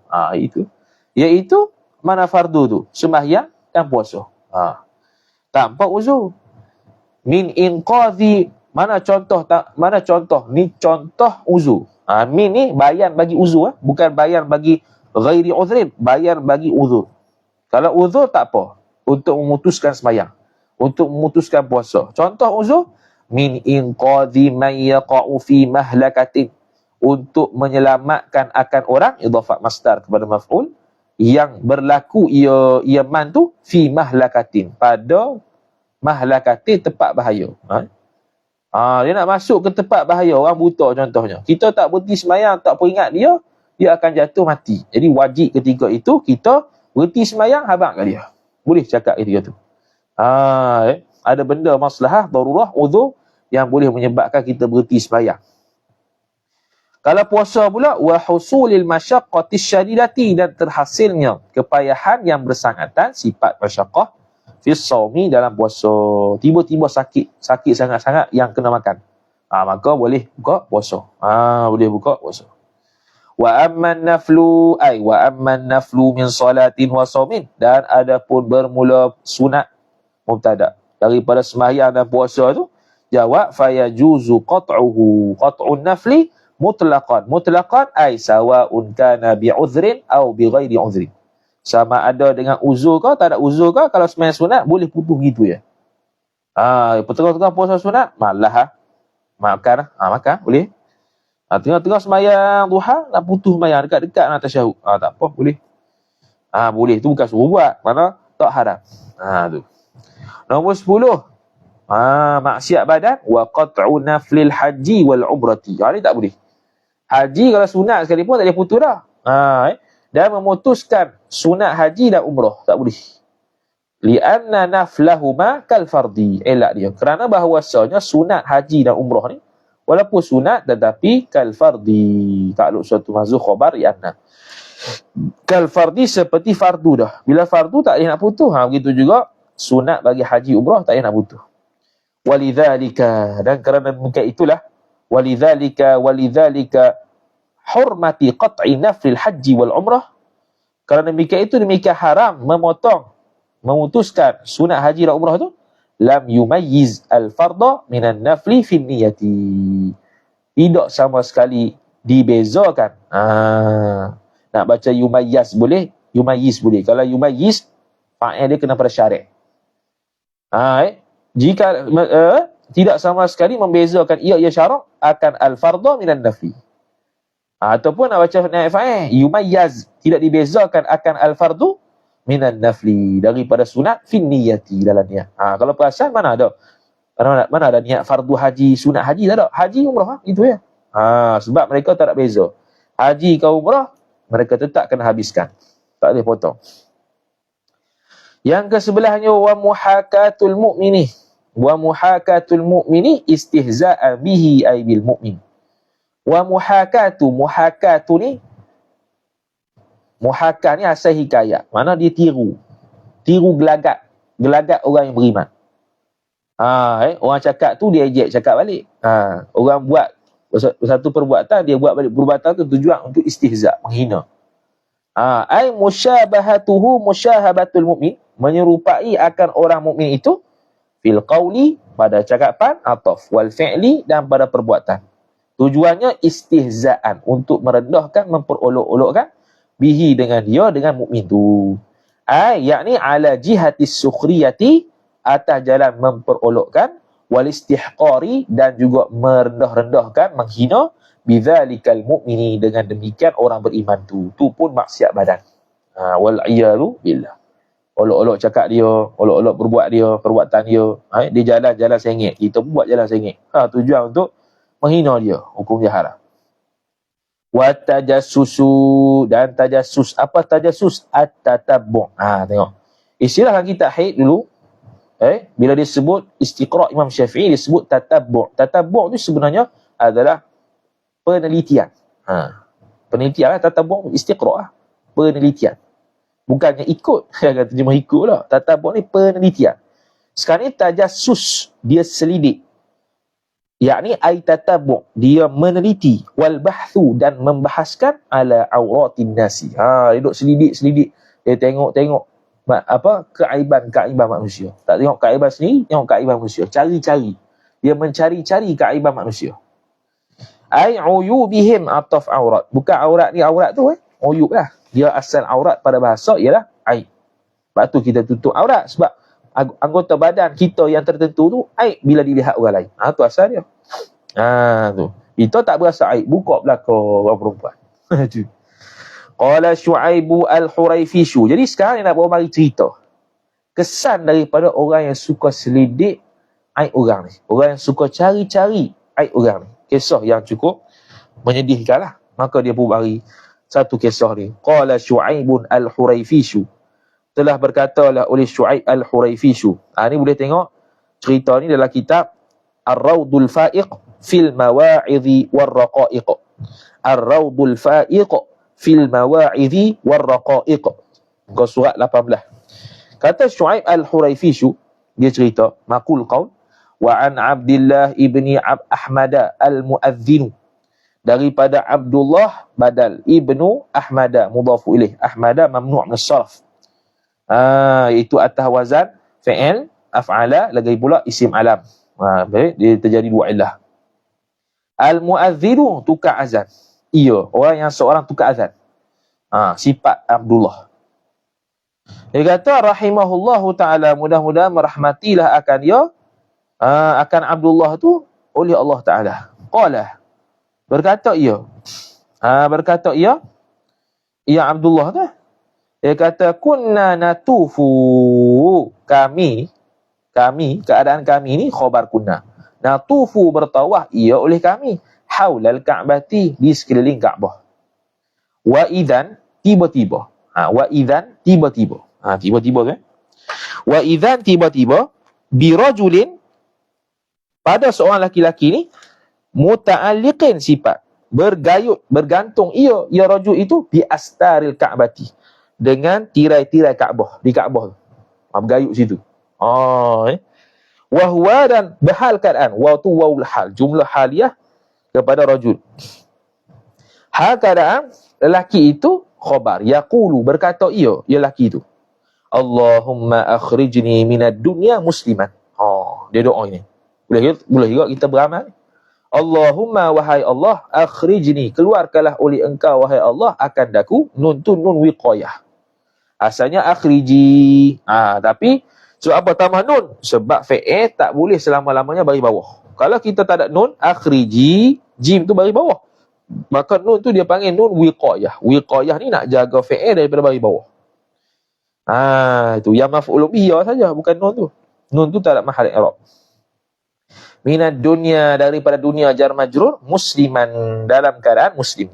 Iaitu mana fardu tu? Sembahyang dan puasa. Tanpa uzur. Min inqadhi, mana contoh ni contoh uzur. Min ni bayan bagi uzur, bukan bayan bagi ghairi uzrin, bayan bagi uzur. Kalau uzur tak apa, untuk memutuskan sembahyang, untuk memutuskan puasa. Contoh uzur, min inqadhi man yaqa'u fi mahlakatin, untuk menyelamatkan akan orang, idhafat masdar kepada maf'ul, yang berlaku ia man tu fi mahlakatin, pada mahlakatin, tempat bahaya. Dia nak masuk ke tempat bahaya, orang buta contohnya. Kita tak berhenti sembahyang, tak peringat dia akan jatuh mati. Jadi wajib ketika itu kita berhenti sembahyang, habaq kat dia. Boleh cakap ketika tu. Ada benda maslahah, darurah, uzur yang boleh menyebabkan kita berhenti sembahyang. Kalau puasa pula, wa husulil masyaqqatis syadidati, dan terhasilnya kepayahan yang bersangatan, sifat masyaqqah fi shaumi, dalam puasa. Tiba-tiba sakit sangat-sangat yang kena makan. Maka boleh buka puasa. Boleh buka puasa. Wa amman naflu min salatin wa shaumin, dan adapun bermula sunat mubtada daripada sembahyang dan puasa tu, jawab fayajuzu qat'un nafli mutlaqan ay sawa'un kana bi'udhrin aw bighairi udhrin. Sama ada dengan uzur ke tak ada uzur ke, kalau sembahyang sunat boleh putus gitu ya. Tengah-tengah puasa sunat malah makan boleh. Tengah-tengah sembahyang duha nak putus sembahyang dekat-dekat nak tasyahud. Tak apa, boleh. Boleh, tu bukan suruh buat, mana tak haram. Tu. Nombor 10. Maksiat badan wa qat'u naflil haji wal umrati. Ni tak boleh. Haji kalau sunat sekalipun tak boleh putus dah. Dan memutuskan sunat haji dan umrah tak boleh. Li'anna naflahuma kal fardi. Elak dia. Kerana bahawasanya sunat haji dan umrah ni walaupun sunat tetapi kal fardi. Takluk suatu mahzuf khabar li'anna. Kal fardi seperti fardu dah. Bila fardu tak boleh nak putus. Begitu juga sunat bagi haji umrah tak boleh nak putus. Walidzalika, dan kerana demikian itulah walidzalika hurmati qat'i naflil haji wal umrah, kerana demikian itu demikian haram memutuskan sunat haji dan umrah tu, lam yumayyiz al farda minan nafli fi niyati, tidak sama sekali dibezakan. Nak baca yumayyiz boleh, kalau yumayyiz fa'il dia kena pada syarik. Jika tidak sama sekali membezakan ia syarak akan al-fardha minan nafli. Ataupun nak baca naib fa'il, yumayyaz, tidak dibezakan akan al-fardu minan nafli, daripada sunat fin niyati, dalam niat. Kalau perasan mana ada niat fardu haji, sunat haji, tak ada. Haji umrah itu ya. Sebab mereka tak ada beza. Haji ke umrah mereka tetap kena habiskan. Tak boleh potong. Yang ke-11nya wa muhakatul mu'mini istihza'an bihi ay bil mu'min. Wa muhakatu ni, muhakah ni asal hikayat, mana dia tiru gelagat orang yang beriman. Orang cakap tu dia ejek cakap balik. Orang buat satu perbuatan, dia buat balik perbuatan tu tujuan untuk istihza', menghina. Ay musyahabatul mu'min, menyerupai akan orang mukmin itu, fil qawli, pada cakapan, ataf wal fi'li, dan pada perbuatan. Tujuannya istihza'an, untuk merendahkan, memperolok-olokkan, bihi, dengan dia, dengan mukmin tu. Yakni ala jihatis sukhriyati, atas jalan memperolokkan, wal istihqari, dan juga merendah-rendahkan, menghina, bidzalikal mu'mini, dengan demikian orang beriman tu. Tu pun maksiat badan. Wal iyadu billah. Olok-olok cakap dia, olok-olok perbuatan dia. Dia jalan sengit, kita pun buat jalan sengit. Tujuan untuk menghina dia, hukum dia haram. Wa tajassusu, dan tajassus. Apa tajassus? At-tatabbu'. Tengok. Istilah dalam kitab haid dulu, bila dia sebut istiqra' Imam Syafi'i, dia sebut tatabbu'. Tatabbu' tu sebenarnya adalah penelitian. Penelitian lah, tatabbu' istiqra', penelitian. Bukannya ikut, kata terjemah ikut lah. Tatabbu' ni penelitian. Sekarang ni tajassus, dia selidik. Yakni ay tatabbu', dia meneliti, wal bahthu, dan membahaskan ala auratin nasi. Dia duduk selidik. Dia tengok keaiban manusia. Tak tengok keaiban sendiri, tengok keaiban manusia. Cari-cari. Dia mencari-cari keaiban manusia. Ay uyubihim, ataf aurat. Bukan aurat ni aurat tu, uyub lah. Dia asal aurat pada bahasa ialah aib. Sebab tu kita tutup aurat, sebab anggota badan kita yang tertentu tu aib bila dilihat orang lain. Tu asal dia. Tu. Kita tak berasa aib, buka belakang orang perempuan. Qala Syu'aibu al-Huraifishu. Jadi sekarang ni nak bawa mari cerita kesan daripada orang yang suka selidik aib orang ni. Orang yang suka cari-cari aib orang ni. Kisah yang cukup menyedihkan lah. Maka dia pun bagi satu kisah ni. Qala Syu'aibun al-Huraifishu. Telah berkatalah oleh Syu'aib al-Huraifishu. Ni boleh tengok cerita ni dalam kitab Ar-Rawdul Fa'iq fil Mawa'idhi war-Raqa'iq. Ar-Rawdul Fa'iq fil Mawa'idhi war-Raqa'iq. Muka surat 18. Kata Syu'aib al-Huraifishu, dia cerita, maqul qaul wa an Abdullah ibni Ahmad al-Mu'adzinu. Daripada Abdullah badal ibnu Ahmad, mudhafu ilaih. Ahmad mamnu' min as-sarf. Itu atas wazan fi'il af'ala, lagi pula isim alam. Baik, dia terjadi dua illah. Al-mu'adzinu tukar azan. Ia orang yang seorang tukar azan. Sifat Abdullah. Dia kata rahimahullahu taala, mudah-mudahan merahmatilah akan dia, akan Abdullah tu oleh Allah taala. Qala, berkata ia, ia Abdullah tu, dia kata kunna natufu, kami keadaan kami ni khabar kunna. Natufu bertawaf ia oleh kami haulal Ka'bati, di sekeliling Kaabah. Wa idzan tiba-tiba. Wa idzan tiba-tiba. Tiba-tiba kan? Wa idzan tiba-tiba birajulin, pada seorang laki-laki ni, muta'alliqin sifat, bergayut, bergantung ia rajul itu bi astaril Ka'bati, dengan tirai-tirai Kaabah, di Kaabah tu. Bergayut situ. Wa huwa, dan berhal keadaan, wa tu waul hal, jumlah haliyah kepada rajul. Hal keadaan lelaki itu khabar, yaqulu berkata ia lelaki itu, Allahumma akhrijni minad dunya musliman. Dia doa ini. Boleh juga kita beramal. Allahumma, wahai Allah, akhrijni, keluarkanlah oleh engkau wahai Allah akan daku, nun tu nun wiqayah. Asalnya akhriji. Tapi sebab apa tambah nun? Sebab fi'il tak boleh selama-lamanya bagi bawah. Kalau kita tak ada nun, akhriji, jim tu bagi bawah. Maka nun tu dia panggil nun wiqayah. Wiqayah ni nak jaga fi'il daripada bagi bawah. Itu yang maf'ul bihi saja, bukan nun tu. Nun tu tak ada mahal i'rab. Minad dunya, daripada dunia, jar majrur, musliman, dalam keadaan muslim.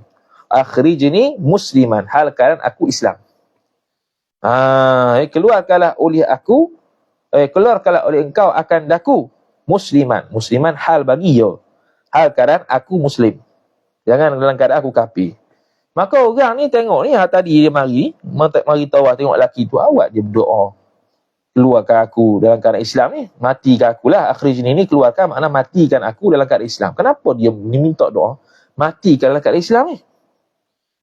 Akhrijni musliman, hal keadaan aku Islam. Keluarkanlah oleh aku, keluarkanlah oleh engkau akan daku musliman. Musliman hal bagi ya, hal keadaan aku muslim. Jangan dalam keadaan aku kafir. Maka orang ni tengok ni, tadi dia mari tahu, tengok lelaki tu, awak dia berdoa, keluarkan aku dalam keadaan Islam ni, matikan aku lah. Akhrijni ni keluarkan, makna matikan aku dalam keadaan Islam. Kenapa dia minta doa matikan dalam keadaan Islam ni?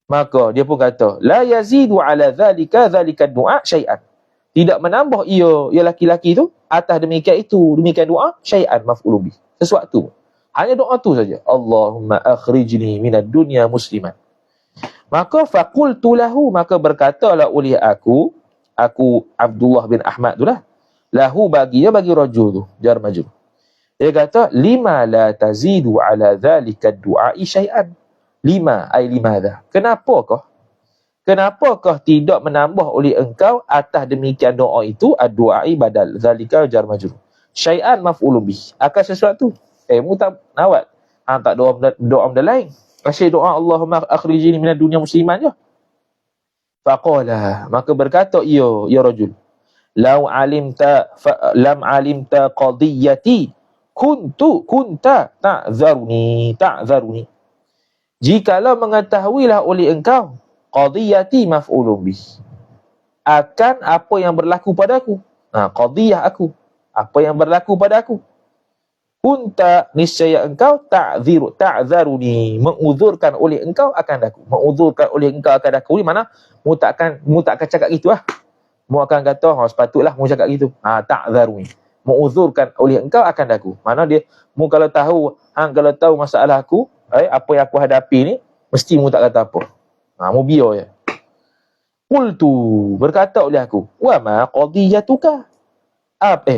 Maka dia pun kata, la yazidu ala dhalika du'a syai'an. Tidak menambah ia laki-laki tu atas demikian doa, syai'an maf'ul bih, sesuatu. Hanya doa tu saja. Allahumma akhrijni minad dunya musliman. Maka faqultu lahu, maka berkatalah oleh aku Abdullah bin Ahmad tu lah, lahu bagi rajul tu, jar majrur. Dia kata, lima la tazidu ala dhalika du'ai syai'an. Lima ay limadha, kenapakah tidak menambah oleh engkau atas demikian doa itu, ad-du'ai badal, zalika jar majrur, syai'an maf'ulun bih, akan sesuatu. Mu tak nawat, tak doa benda lain, asyik doa Allahumma akhrijni minad dunya musliman je. Faqala, maka berkata ya rajul, lam alimta qadiyati kunta ta'zaruni. Jikalau mengetahuilah oleh engkau, qadiyati maf'ulun bih, akan apa yang berlaku padaku. Qadiyah aku, apa yang berlaku padaku. Kunta, niscaya engkau, ta'zaruni, menguzurkan oleh engkau akan daku. Menguzurkan oleh engkau akan daku ni mana mu tak akan cakap gitu lah. Mu akan kata sepatutlah mu cakap gitu. Ta'zaruni, menguzurkan oleh engkau akan daku. Mana dia mu kalau tahu masalah aku, apa yang aku hadapi ni, mesti mu tak kata apa. Mu biar je. Qultu, berkata oleh aku, wa ma qadiyatuka.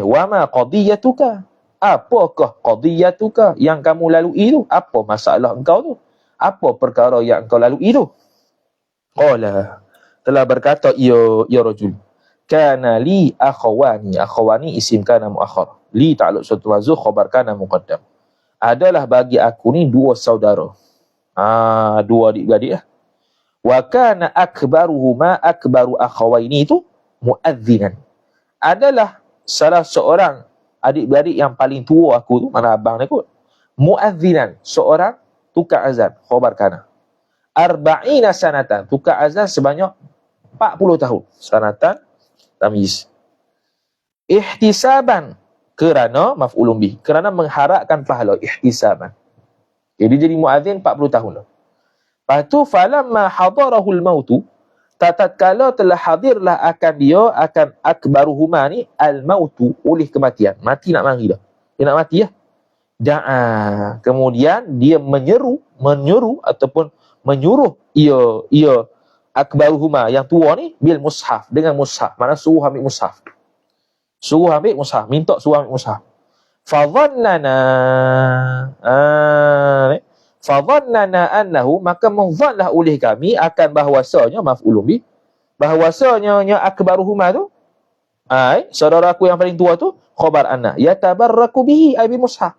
Wa ma qadiyatuka. apakah qadiyatuka yang kamu lalui itu? Apa masalah engkau tu? Apa perkara yang engkau lalui itu? Qala, telah berkata ya rajul, kana li akhawani isim kana muakhar, li ta'alluq suatu mazhuf khabar kana muqaddam. Adalah bagi aku ni dua saudara. Dua adik-beradik lah. Wa kana akbaruhuma akbaru akhawaini itu muadzinan. Adalah salah seorang adik-beradik yang paling tua aku tu, mana abang ni kot. Muadzinan, seorang tukar azan, khabar kana. Arba'ina sanatan, tukar azan sebanyak 40 tahun. Sanatan tamyiz. Ihtisaban, kerana maf'ulun bih, kerana mengharapkan pahala, ihtisaban. Jadi jadi muadzin 40 tahun. Lepas tu falamma hadarahul mautu, tatkala telah hadirlah akan dia, akan akbaruhuma ni al-mautu, oleh kematian. Mati nak mari dah. Dia nak mati lah. Kemudian dia menyuruh ataupun menyuruh ia akbaruhuma yang tua ni bil mushaf, dengan mushaf. Mana suruh ambil mushaf. Suruh ambil mushaf, minta suruh ambil mushaf. Fadhannana annahu, maka menzanlah oleh kami akan bahwasanya maf'ulun bih, bahwasanya akbaruhuma tu saudara aku yang paling tua tu khabar anna yatabarraku bihi ay bi mushaf,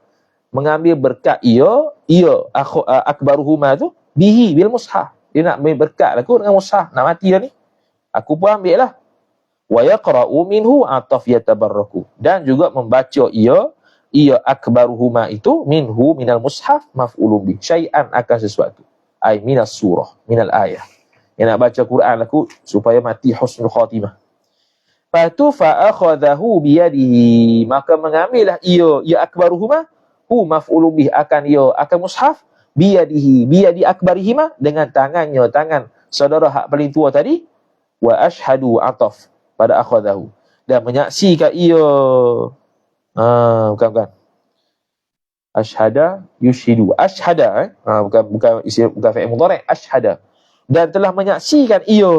mengambil berkat ia akbaruhuma tu bihi bil mushaf, dia nak ambil berkat aku dengan mushaf, nak mati dah ni, aku pun ambil lah. Wa yaqra'u minhu ataf yatabarraku, dan juga membaca ia akbaruhuma itu minhu minal mushaf maf'ulun bih, syai'an akan sesuatu, ay minas surah, minal ayah, yang nak baca Quran aku supaya mati husnul khatimah. Fatu fa'akhadahu biyadihi, maka mengambillah ia akbaruhuma maf'ulun bih, akan mushaf biyadi akbarihima, dengan tangan saudara hak paling tua tadi. Wa ashhadu ataf pada akhadahu, dan menyaksikan ia bukan ashhada yushidu, ashhada bukan fi'il mudhari', ashhada, dan telah menyaksikan ia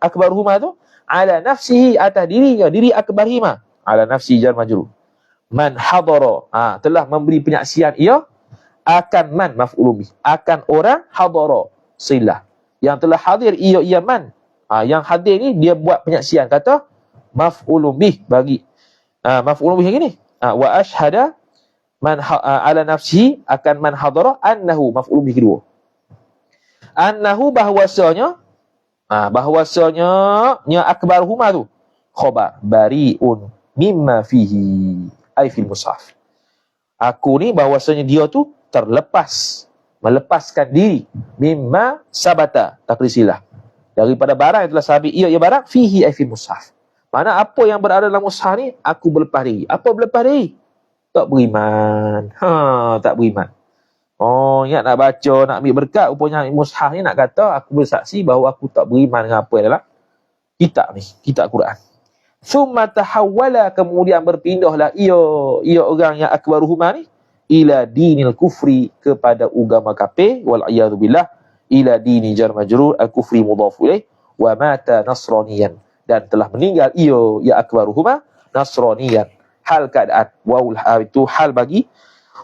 akbaruhuma tu ala nafsihi, atas diri akbarihima, ala nafsi jar majrur, man hadara, telah memberi penyaksian ia akan man maf'ulun bih, akan orang hadara silah, yang telah hadir ia man, yang hadir ni dia buat penyaksian, kata maf'ulun bih bagi maf'ulun bih yang ni. Wa ashhada man ala nafsihi, akan man hadara, annahu maf'ulun bih kedua, annahu bahwasanya nya akbaruhuma tu khabar bari'un mimma fihi ay fil mushaf, aku ni bahwasanya dia tu melepaskan diri, mimma sabata takrisilah, daripada barang yang telah sabit ia barang fihi ay fil mushaf. Mana apa yang berada dalam mushaf ni, aku berlepas diri. Apa berlepas diri? Tak beriman. Tak beriman. Ingat nak baca, nak ambil berkat, rupanya ambil mushaf ni nak kata, aku bersaksi bahawa aku tak beriman dengan apa dalam kitab ni, kitab Quran. Thumma tahawwala, kemudian berpindahlah ia orang yang akbaruhuma ni ila dinil kufri, kepada agama kafir, wal iyadu billah, ila dini jar majrur, al kufri mudhaf ilaih, wa mata nasraniyan, dan telah meninggal ia akbaruhuma nasraniyan, hal keadaan waul itu hal bagi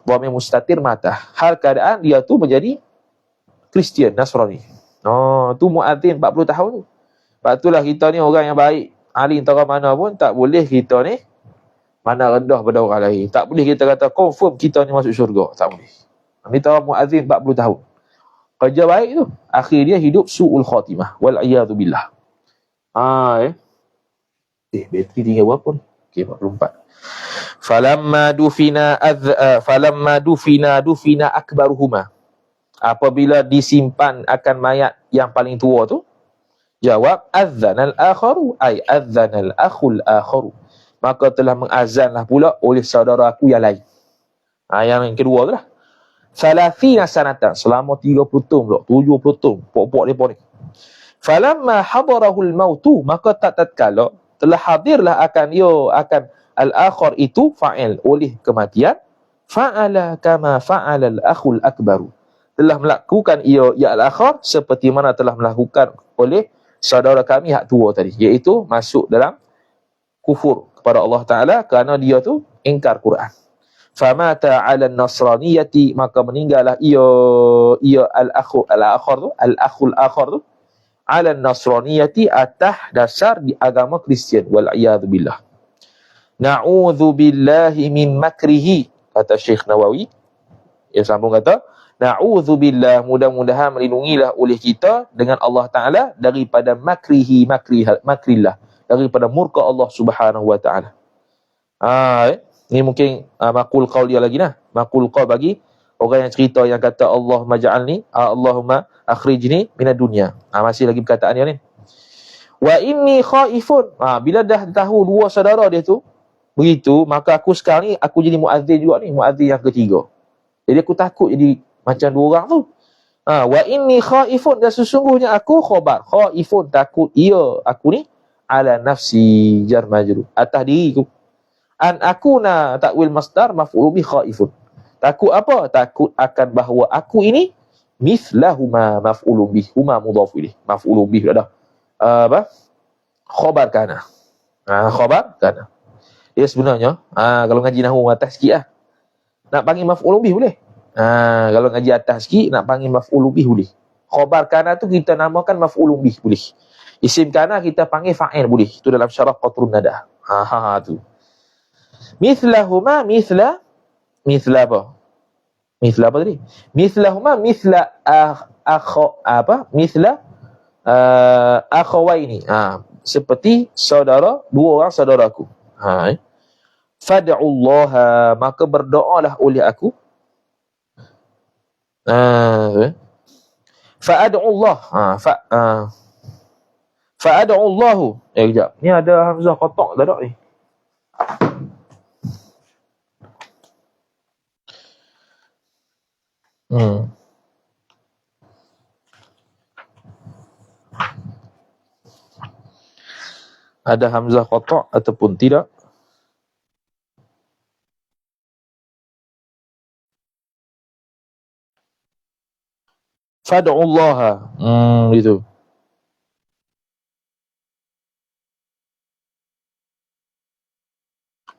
dhamir mustatir mata, hal keadaan dia tu menjadi Kristian Nasrani. Tu muadzin 40 tahun tu. Sebab itulah kita ni orang yang baik, alim tara mana pun tak boleh kita ni mana rendah pada orang lain. Tak boleh kita kata confirm kita ni masuk syurga, tak boleh. Ni tara muadzin 40 tahun. Kerja baik tu, akhir dia hidup su'ul khatimah, wal iyadu billah. Bateri tinggal berapa ni? Okey, 44. Falamma dufina akbaruhuma, apabila disimpan akan mayat yang paling tua tu, jawab adzanal akharu, ay adzanal akhul akharu, maka telah mengazanlah pula oleh saudara aku yang lain. Yang kedua tu lah, 30 sanatan, selama 30 tahun pula, 70 tahun pokok depa ni. Falamma hadarahul mautu, maka tatkala telah hadirlah akan al-akhar itu fa'il, oleh kematian, fa'ala kama fa'ala al-akhul akbaru, telah melakukan ia al-akhar seperti mana telah melakukan oleh saudara kami hak tua tadi, iaitu masuk dalam kufur kepada Allah Ta'ala kerana dia tu ingkar Quran. famata 'ala an-nasraniyati, maka meninggallah ia al-akhul akhar tu 'ala an-nasraniyati, atas dasar di agama Kristian, wal iyad billah. Na'udzu billahi min makrihi, kata Syekh Nawawi. Ia sambung kata, na'udzu billah, mudah-mudahan melindungilah oleh kita dengan Allah Taala daripada makrillah, daripada murka Allah Subhanahu wa taala. Ni mungkin maqul qaul dia lagi nah. Maqul qaul bagi orang yang cerita yang kata Allahumma ja'alni, Allahumma akhrijni minad dunya. Masih lagi perkataan dia ni. Wa inni khaifun. Bila dah tahu dua saudara dia tu begitu, maka aku sekarang ni aku jadi muazzin juga ni, muazzin yang ketiga. Jadi aku takut jadi macam dua orang tu. Wa inni khaifun, dan sesungguhnya aku khaifun, takut aku ni ala nafsi jar majrur, atas diriku. An akuna ta'wil masdar maf'ul bi khaifun. Takut apa? Takut akan bahawa aku ini mithlahuma maf'ul bih, huma mudhaf ilaih, maf'ul bih dah. Khabar kana. Khabar kana. Dia sebenarnya kalau ngaji nahwu atas sikit nak panggil maf'ul bih boleh. Kalau ngaji atas sikit nak panggil maf'ul bih boleh. Khabar kana tu kita namakan maf'ul bih boleh. Isim kana kita panggil fa'il boleh. Itu dalam syarah qatrun nada. Tu. Mithlahuma, mithla apa? Mithla apa tadi? Mithlahuma mithla mithla akhawaini. Seperti dua orang saudaraku. Fad'ullaha, maka berdoalah oleh aku. Fa'ad'ullah. Fa'ad'ullahu. Kejap. Ni ada hamzah kotak tak ada ni? Ada hamzah qata' ataupun tidak? Fad'ullaha. Itu.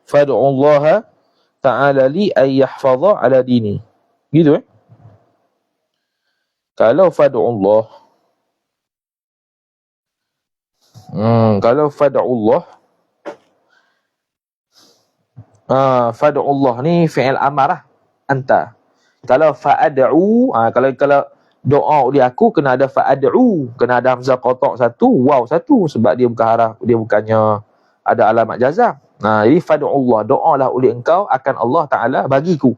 Fad'ullaha ta'ala li ay yahfaza ala dini. Gitu Kalau fad'ullah, kalau fad'ullah, fad'ullah ni fi'il amarah anta. Kalau fa'ad'u, kalau doa oleh aku kena ada fa'ad'u, kena ada hamzah qata' satu, waw satu, sebab dia bukan haraf, dia bukannya ada alamat jazam. Jadi fad'ullah, doalah oleh engkau akan Allah Taala bagiku.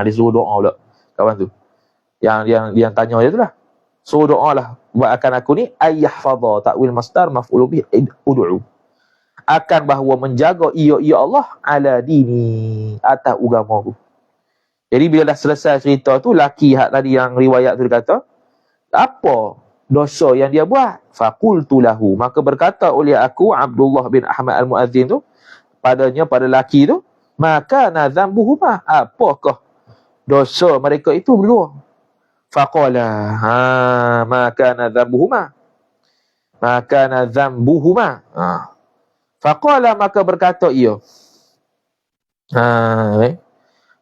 Dia suruh doa pula kawan tu. Yang tanya dia tu lah. So doalah buat akan aku ni ayyahfadha, ta'wil masdar maf'ul bih ud'u. Akan bahawa menjaga ia Allah ala dini, atas agamaku. Jadi bila dah selesai cerita tu, laki hak tadi yang riwayat tu dia kata, apa dosa yang dia buat? Faqultu lahu, maka berkata oleh aku Abdullah bin Ahmad al-Muazzin tu padanya, pada laki tu, maka nazambuhuma, apakah dosa mereka itu berdua? Faqala maka nadhambuhuma, faqala, maka berkata ia,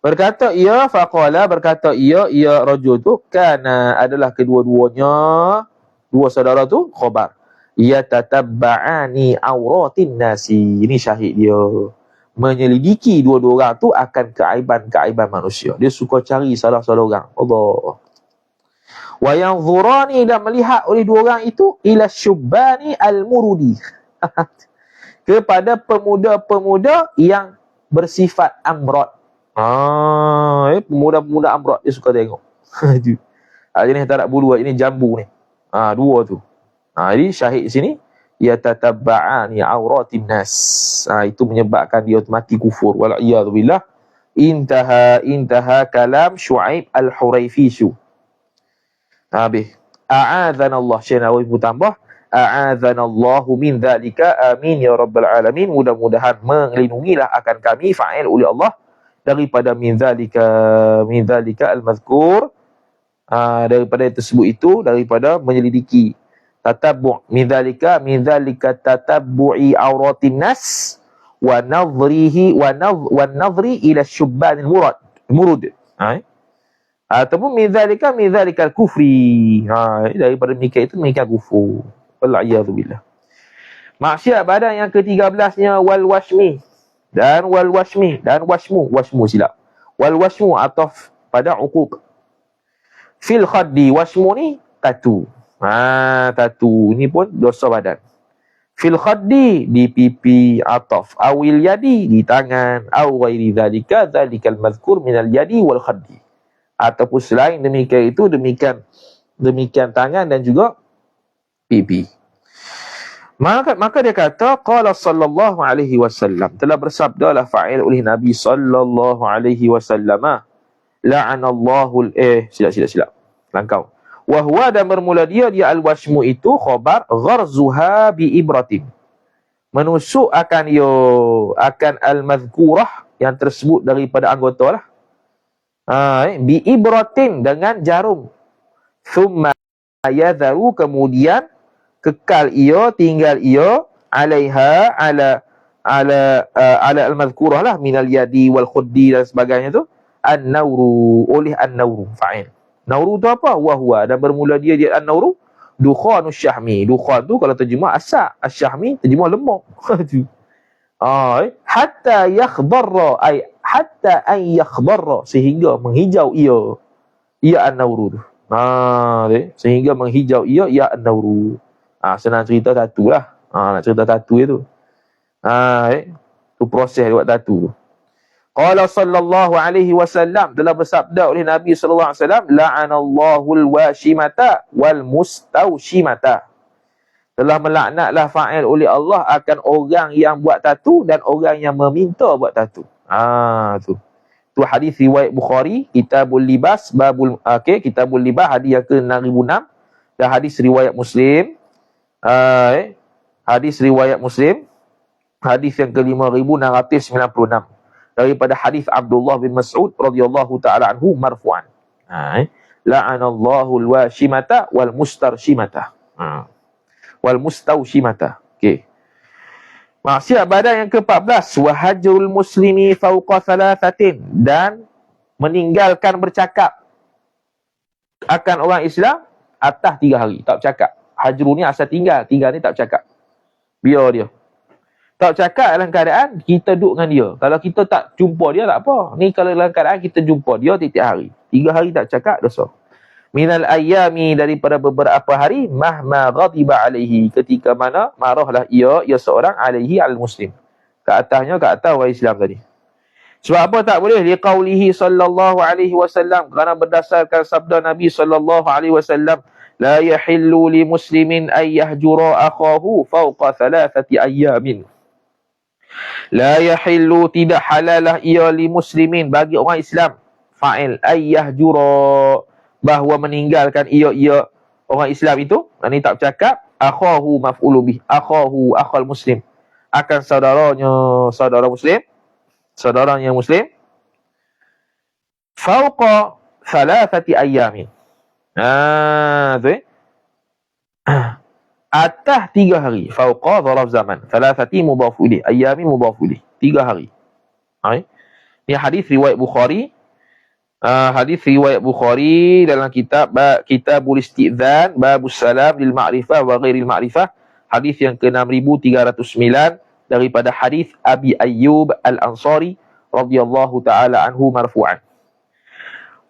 berkata ia rajul tu, kana adalah kedua-duanya, dua saudara tu, khabar, ia tatabba'ani auratin nasi. Ini syahid dia, menyelidiki dua-dua orang tu akan keaiban manusia. Dia suka cari salah orang. Allah. Wa yanzurani, dan melihat oleh dua orang itu, ila syubbani al-murudi, kepada pemuda-pemuda yang bersifat amrod. Pemuda-pemuda amrod dia suka tengok. Jenis tak nak bulu, ini jambu ni. Dua tu. Jadi syahid sini, ya tatabba'ani auratin nas. Itu menyebabkan dia mati kufur. Wal iyad billah. Intaha kalam Syuaib al-Huraifisu. Habis. A'adhanallah. Syekh Nawawi pun tambah, a'adhanallahu min dhalika, amin ya rabbal alamin. Mudah-mudahan melindungilah akan kami, fa'il oleh Allah, daripada min dhalika al-mazkur, daripada tersebut itu, daripada menyelidiki tatabbu', min dhalika tatabbu'i auratin nas wa nadhrihi wa nadhri ila syubban murud. Ataupun min dzalikal kufri. Daripada demikian itu demikian kufur. Wal billah. Maksiat badan yang ke-13-nya wal washmi dan washmu silap. Wal washmu ataf pada uquq. Fil khaddi, washmu ni tatu. Tatu ni pun dosa badan. Fil khaddi di pipi ataf, awil yadi di tangan, aw ghairi dzalikal mazkur minal yadi wal khaddi. Ataupun selain demikian itu demikian tangan dan juga pipi. Maka dia kata qala sallallahu alaihi wasallam, telah bersabdalah fa'il oleh Nabi sallallahu alaihi wasallam, la'anallahu silap langkau. Wa huwa, dan bermula dia al-washmu itu khabar gharzuha bi ibratin, menusuk akan al-madhkurah yang tersebut daripada anggota lah, bi ibratin dengan jarum, thumma yadharu, kemudian kekal tinggal alaiha ala al-madhkurah lah, minal yadi wal khuddi dan sebagainya tu, an-nawru, oleh an-nawru fa'il. Nawru tu apa? Wahwa, dan bermula dia an-nawru dukhanus syahmi. Dukhan tu kalau terjemah asap, asyahmi terjemah lemak. Hatta yakhdarra, hatta an yakhdarra, sehingga menghijau ia an-nawru tu. Sehingga menghijau ia an-nawru. Senang cerita tatu lah. Nak cerita tatu itu. Tu proses buat tatu tu. Qala sallallahu alaihi wasallam, telah bersabda oleh Nabi sallallahu alaihi wasallam, la'anallahu al-washimata wal mustawshimata. Telah melaknatlah fa'il oleh Allah akan orang yang buat tatu dan orang yang meminta buat tatu. Tu hadis riwayat Bukhari, Kitabul Libas, Kitabul Libas hadis yang ke-6006, dan hadis riwayat Muslim. Hadis riwayat Muslim, hadis yang ke-5696, daripada hadis Abdullah bin Mas'ud radhiyallahu taala anhu marfu'an. La'anallahu al-washimata wal mustarshimata. Wal mustawshimata. Okey. Maksiat badan yang ke-14, wa hajrul muslimi fawqa thalathatin, dan meninggalkan bercakap akan orang Islam atas 3 hari. Tak bercakap. Hajru ni asal tinggal ni tak bercakap. Biar dia. Tak bercakap dalam keadaan kita duduk dengan dia. Kalau kita tak jumpa dia tak apa. Ni kalau dalam keadaan kita jumpa dia tiap hari. 3 hari tak bercakap, dosa. Minal ayyami, daripada beberapa hari, mahma ghadiba alaihi, ketika mana marahlah ia seorang, alaihi al-muslim, ke atas orang Islam tadi. Sebab apa tak boleh? Liqaulihi sallallahu alaihi wasallam, kerana berdasarkan sabda Nabi sallallahu alaihi wasallam, la yahillu li muslimin ay yahjura akhahu fawqa 3 ayyamin. La yahillu, tidak halalah ia, li muslimin, bagi orang Islam, fa'il ay yahjura, bahawa meninggalkan ia orang Islam itu, ini tak bercakap, akhahu maf'ulu bih, akhahu akhal muslim, akan saudara muslim, fawqa 3 ayyamin. Atas 3 hari. Fawqa dharaf zaman. 3 mudhafu ilaih, ayyamin mudhafu ilaih. 3 hari. Ini hadis riwayat Bukhari. Hadis riwayat Bukhari dalam Kitabul Isti'dzan, Babus Salam lil Ma'rifah wa Ghairil Ma'rifah. Hadis yang ke-6309, daripada hadis Abi Ayyub Al-Ansari radhiyallahu taala anhu marfu'an.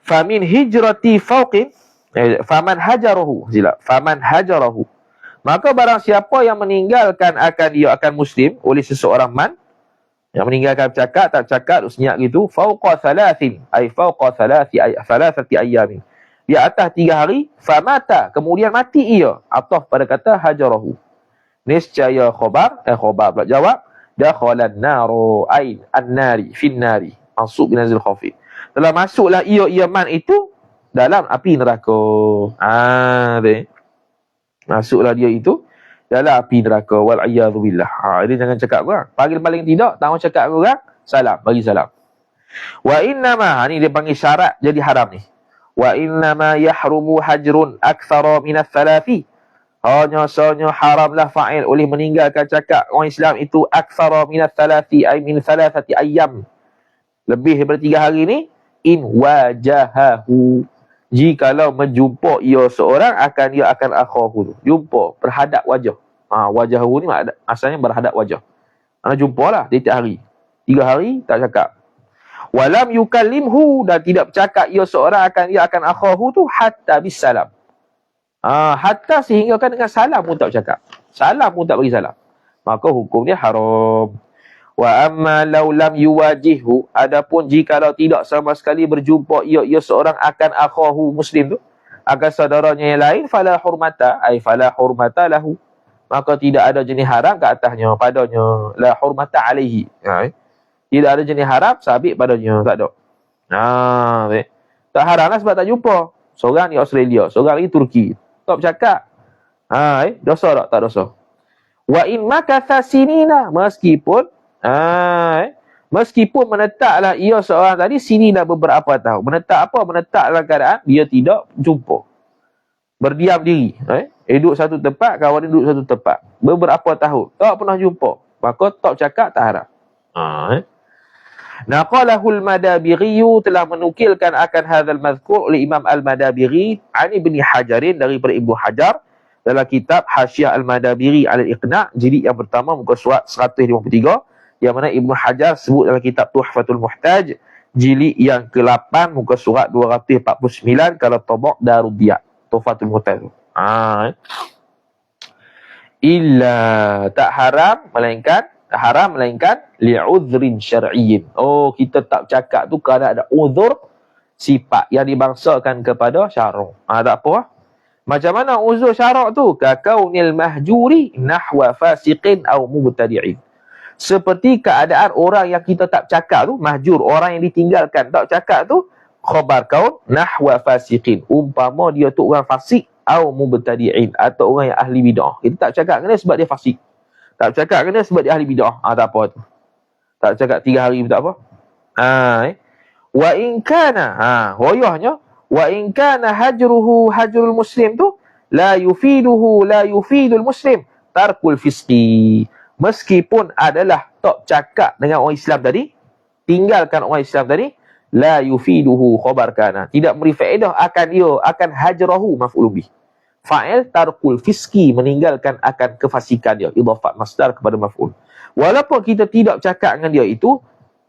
Famin hijrati fawqin, faman hajarahu, maka barang siapa yang meninggalkan akan muslim oleh seseorang man, yang meninggalkan bercakap, tak bercakap, senyap gitu, fawqa 3, ay fawqa 3 ayyamin, di atas 3 hari, famata, kemudian mati ia, ataf pada kata hajarahu, niscaya khobar pula jawab, dakhalan naru, ay an-nari, fin nari, mansub binazil khafif, telah masuklah ia man itu dalam api neraka. Masuklah dia itu dalam api neraka. Wal'iyadhu billah. Ini jangan cakap korang. Paling tidak, tak mau cakap korang, salam, bagi salam. Wa innama, ni dia panggil syarat jadi haram ni. Wa innama yahrumu hajrun akthara minas 3. Hanya sahaja haramlah fa'il oleh meninggalkan cakap orang Islam itu aktsara minat thalathi ay min thalathati ayyam. Lebih daripada 3 hari ni, in wajahahu. Jikalau menjumpa ia seorang ia akan akhahu. Jumpa berhadap wajah. Wajahu ni asalnya berhadap wajah. Jumpalah tiap hari. 3 hari tak cakap. Walam yukallimhu, dan tidak bercakap ia seorang ia akan akhahu tu hatta bisalam. Hatta sehingga kan dengan salam pun tak bercakap. Salam pun tak bagi salam. Maka hukum dia haram. Wa amma law lam yuwajihhu, adapun jikalau tidak sama sekali berjumpa ia seorang akan akhahu muslim tu, akan saudaranya yang lain, fala hurmata, ay fala hurmata lahu. Maka tidak ada jenis haram ke atasnya, padanya. La hurmata alaihi. Tidak ada jenis haram sabit padanya, tak ada. Tak haram lah sebab tak jumpa. Seorang di Australia, seorang di Turki. Tak bercakap. Dosa tak? Tak dosa. Wa in makatha sinina, meskipun menetaplah ia seorang tadi sinina beberapa tahun. Menetap apa? Menetap dalam keadaan dia tidak jumpa. Berdiam diri. Duduk satu tempat, kawan dia duduk satu tempat. Beberapa tahun. Tak pernah jumpa. Maka tak bercakap, tak haram. Naqalahul Madabiri, telah menukilkan akan hadzal mazkur oleh Imam Al-Madabiri an Ibni Hajarin, daripada Ibnu Hajar dalam kitab Hasyiah Al-Madabiri Al-Iqna' jilid yang pertama muka surat 153, yang mana Ibnu Hajar sebut dalam kitab Tuhfatul Muhtaj jilid yang ke-8 muka surat 249 kalau tabaq Darudiyah. Tuhfatul Muhtaj. Illa, tak haram melainkan li'udhrin syar'iyyin. Kita tak bercakap tu kerana ada uzur sifat yang dibangsakan kepada syarak. Tak apa. Macam mana uzur syarak tu? Kakaunil mahjuri nahwa fasiqin aw mubtadi'in. Seperti keadaan orang yang kita tak bercakap tu, mahjur, orang yang ditinggalkan tak bercakap tu, khabar kaun nahwa fasiqin. Umpama dia tu orang fasik, aw mubtadi'in, atau orang yang ahli bid'ah. Kita tak bercakap dengan dia sebab dia fasik. Tak bercakap dengan dia sebab dia ahli bid'ah. Tak apa tu. Tak bercakap 3 hari pun tak apa. Wa in kana, wayahnya, wa in kana hajrul muslim tu la yufidul muslim tarkul fisqi. Meskipun adalah tak cakap dengan orang Islam tadi, tinggalkan orang Islam tadi, la yufiduhu khabar kana, tidak memberi faedah akan hajrahu maf'ul bih. Fa'il tarkul fiski, meninggalkan akan kefasikan dia, idhafat masdar kepada maf'ul. Walaupun kita tidak bercakap dengan dia itu,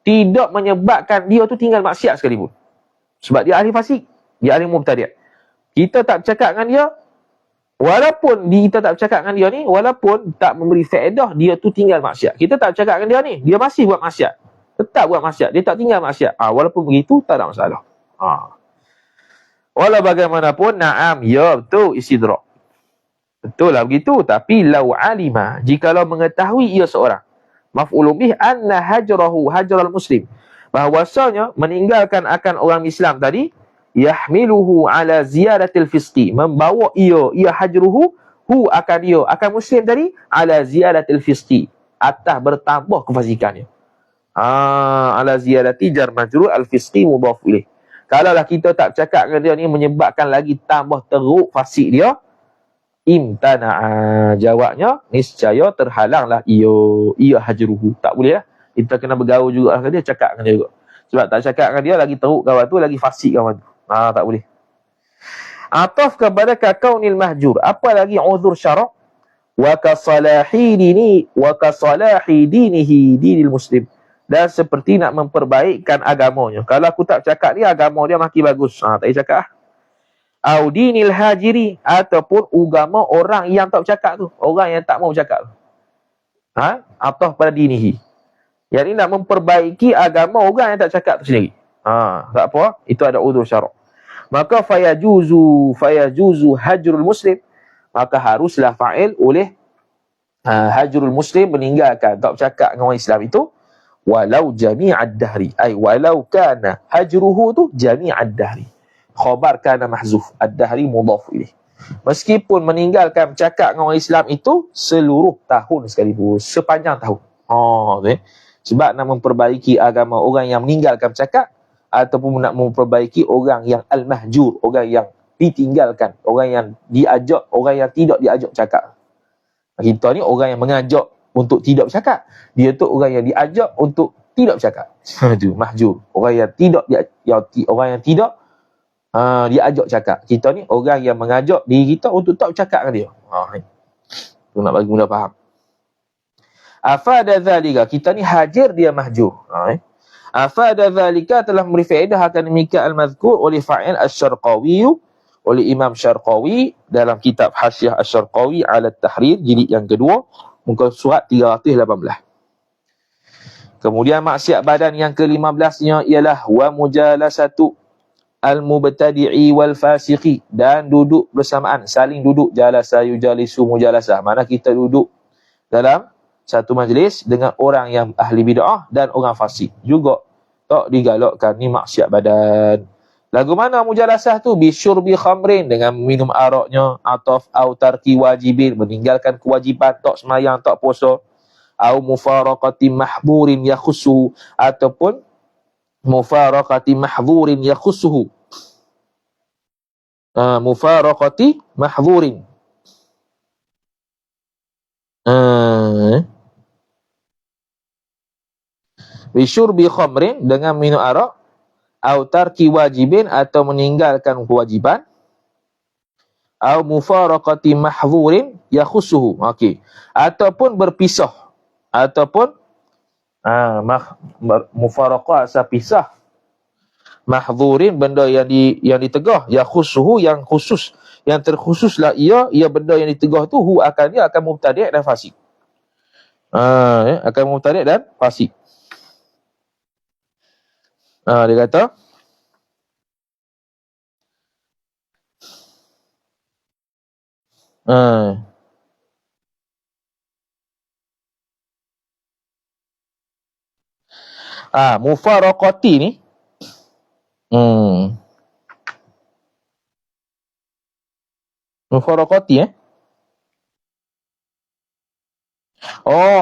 tidak menyebabkan dia tu tinggal maksiat sekalipun. Sebab dia ahli fasik, dia ahli mubtadi'. Kita tak bercakap dengan dia, walaupun kita tak bercakap dengan dia ni, walaupun tak memberi faedah, dia tu tinggal maksiat. Kita tak bercakap dengan dia ni, dia masih buat maksiat. Tetap buat maksiat, dia tak tinggal maksiat. Walaupun begitu, tak ada masalah. Walau bagaimanapun, na'am, ya betul istidrak. Betul lah begitu. Tapi lau alima, jikalau mengetahui ia seorang, maf'ulun bih anna hajral muslim, bahwasanya meninggalkan akan orang Islam tadi, yahmiluhu ala ziyadatil fisqi, membawa ia hajruhu, akan muslim tadi, ala ziyadatil fisqi, atas bertambah kefasikannya. Ala ziyadati jar majrur al fisqi mudhaf ilaih. Kalaulah kita tak bercakap dengan dia ni menyebabkan lagi tambah teruk fasik dia, imtana'a, jawabnya niscaya terhalanglah ia hajruhu. Tak boleh lah. Kita kena bergaul juga dengan dia, cakap dengan dia juga. Sebab tak cakap dengan dia, lagi teruk kawan tu, lagi fasik kawan tu. Tak boleh. Ataf kepada kakaunil mahjur, apa lagi uzur syarak, wa kasalahi dinihi dinil muslim, dan seperti nak memperbaikkan agamanya. Kalau aku tak cakap ni, agama dia makin bagus. Tak payah cakap. Au dinil hajiri, ataupun agama orang yang tak bercakap tu, orang yang tak mau bercakap tu. Atau pada dinihi. Yang ini nak memperbaiki agama orang yang tak cakap tu sendiri. Tak apa, itu ada uzur syarak. Maka fayajuzu hajrul muslim, maka haruslah fa'il oleh hajrul muslim, meninggalkan tak bercakap dengan orang Islam itu, walau jami'ad dahri, ay walau kana hajruhu tu jami'ad dahri, khabar kana mahzuf, ad-dahri mudhaf ilaih. Meskipun meninggalkan bercakap dengan orang Islam itu seluruh tahun sekalipun, sepanjang tahun. Sebab nak memperbaiki agama orang yang meninggalkan bercakap, ataupun nak memperbaiki orang yang al-mahjur, orang yang ditinggalkan. Orang yang diajak, orang yang tidak diajak cakap. Kita ni orang yang mengajak untuk tidak bercakap. Dia tu orang yang diajak untuk tidak bercakap. Itu mahjur. Orang yang tidak diajak cakap. Kita ni orang yang mengajak diri kita untuk tak bercakap dengan dia. Tu nak bagi mudah faham. Afada zalika, kita ni hajar, dia mahjur. Afada zalika, telah memberi faedah akan demikian al-mazkur oleh fa'il asy-Syarqawi, oleh Imam Syarqawi dalam kitab Hasyiah Asy-Syarqawi ala Tahrir jilid yang kedua, muka surat 318. Kemudian maksiat badan yang ke-15-nya ialah wa mujalasatu al-mubtadi'i wal fasiqi, dan duduk bersamaan, saling duduk, jalasa yujalisu mujalasah, mana kita duduk dalam satu majlis dengan orang yang ahli bid'ah dan orang fasik, juga tak digalakkan. Ni maksiat badan. Lagu mana mujalasah tu? Bisyurbi khamrin, dengan minum araknya, atau tarki wajibin, meninggalkan kewajiban, tak semayang, tak puasa, au mufaraqati mahburin yakhussuhu, ataupun mufaraqati mahburin yakhussuhu. Mufaraqati mahburin. Bisyurbi khamrin, dengan minum arak, au tarki wajibin, atau meninggalkan kewajiban, au mufaraqati mahzurin yakhussuhu, okey, ataupun berpisah, ataupun mufaraqah asal pisah, mahzurin benda yang ditegah, yakhussuhu yang khusus, yang terkhususlah ia benda yang ditegah tu, hu akan dia akan mubtadi' dan fasik. Akan mubtadi' dan fasik. Dia kata mufaraqati ni mufaraqati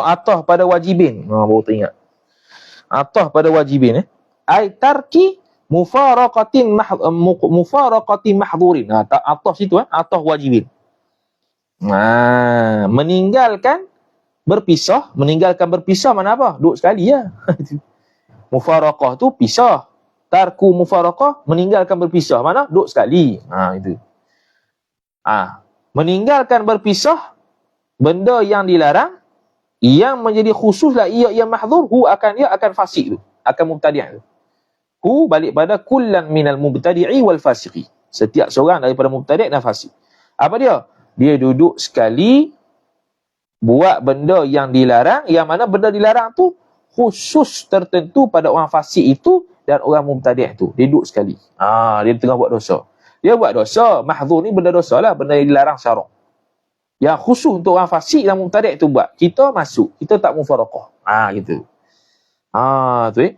atah pada wajibin. Baru teringat. Atah pada wajibin ai tarki mufaraqati mahdhurin. Atah situ atah wajibin. Meninggalkan berpisah mana apa? Duduk sekali ya. Mufaraqah tu pisah. Tarku mufaraqah, meninggalkan berpisah, mana? Duduk sekali. Itu. Meninggalkan berpisah, benda yang dilarang, yang menjadi khususlah ia yang mahdzur, hu akan fasik tu, akan mubtadi'. Hu balik pada kullan minal mubtadi'i wal fasiqi. Setiap seorang daripada mubtadi' dan fasik. Apa dia? Dia duduk sekali buat benda yang dilarang, yang mana benda dilarang tu khusus tertentu pada orang fasik itu dan orang mubtadi' tu. Dia duduk sekali. Dia tengah buat dosa. Dia buat dosa, mahdzur ni benda dosa lah, benda yang dilarang syarak. Yang khusus untuk orang fasik dan mubtadi' tu buat. Kita masuk, kita tak mufaraqah. Gitu.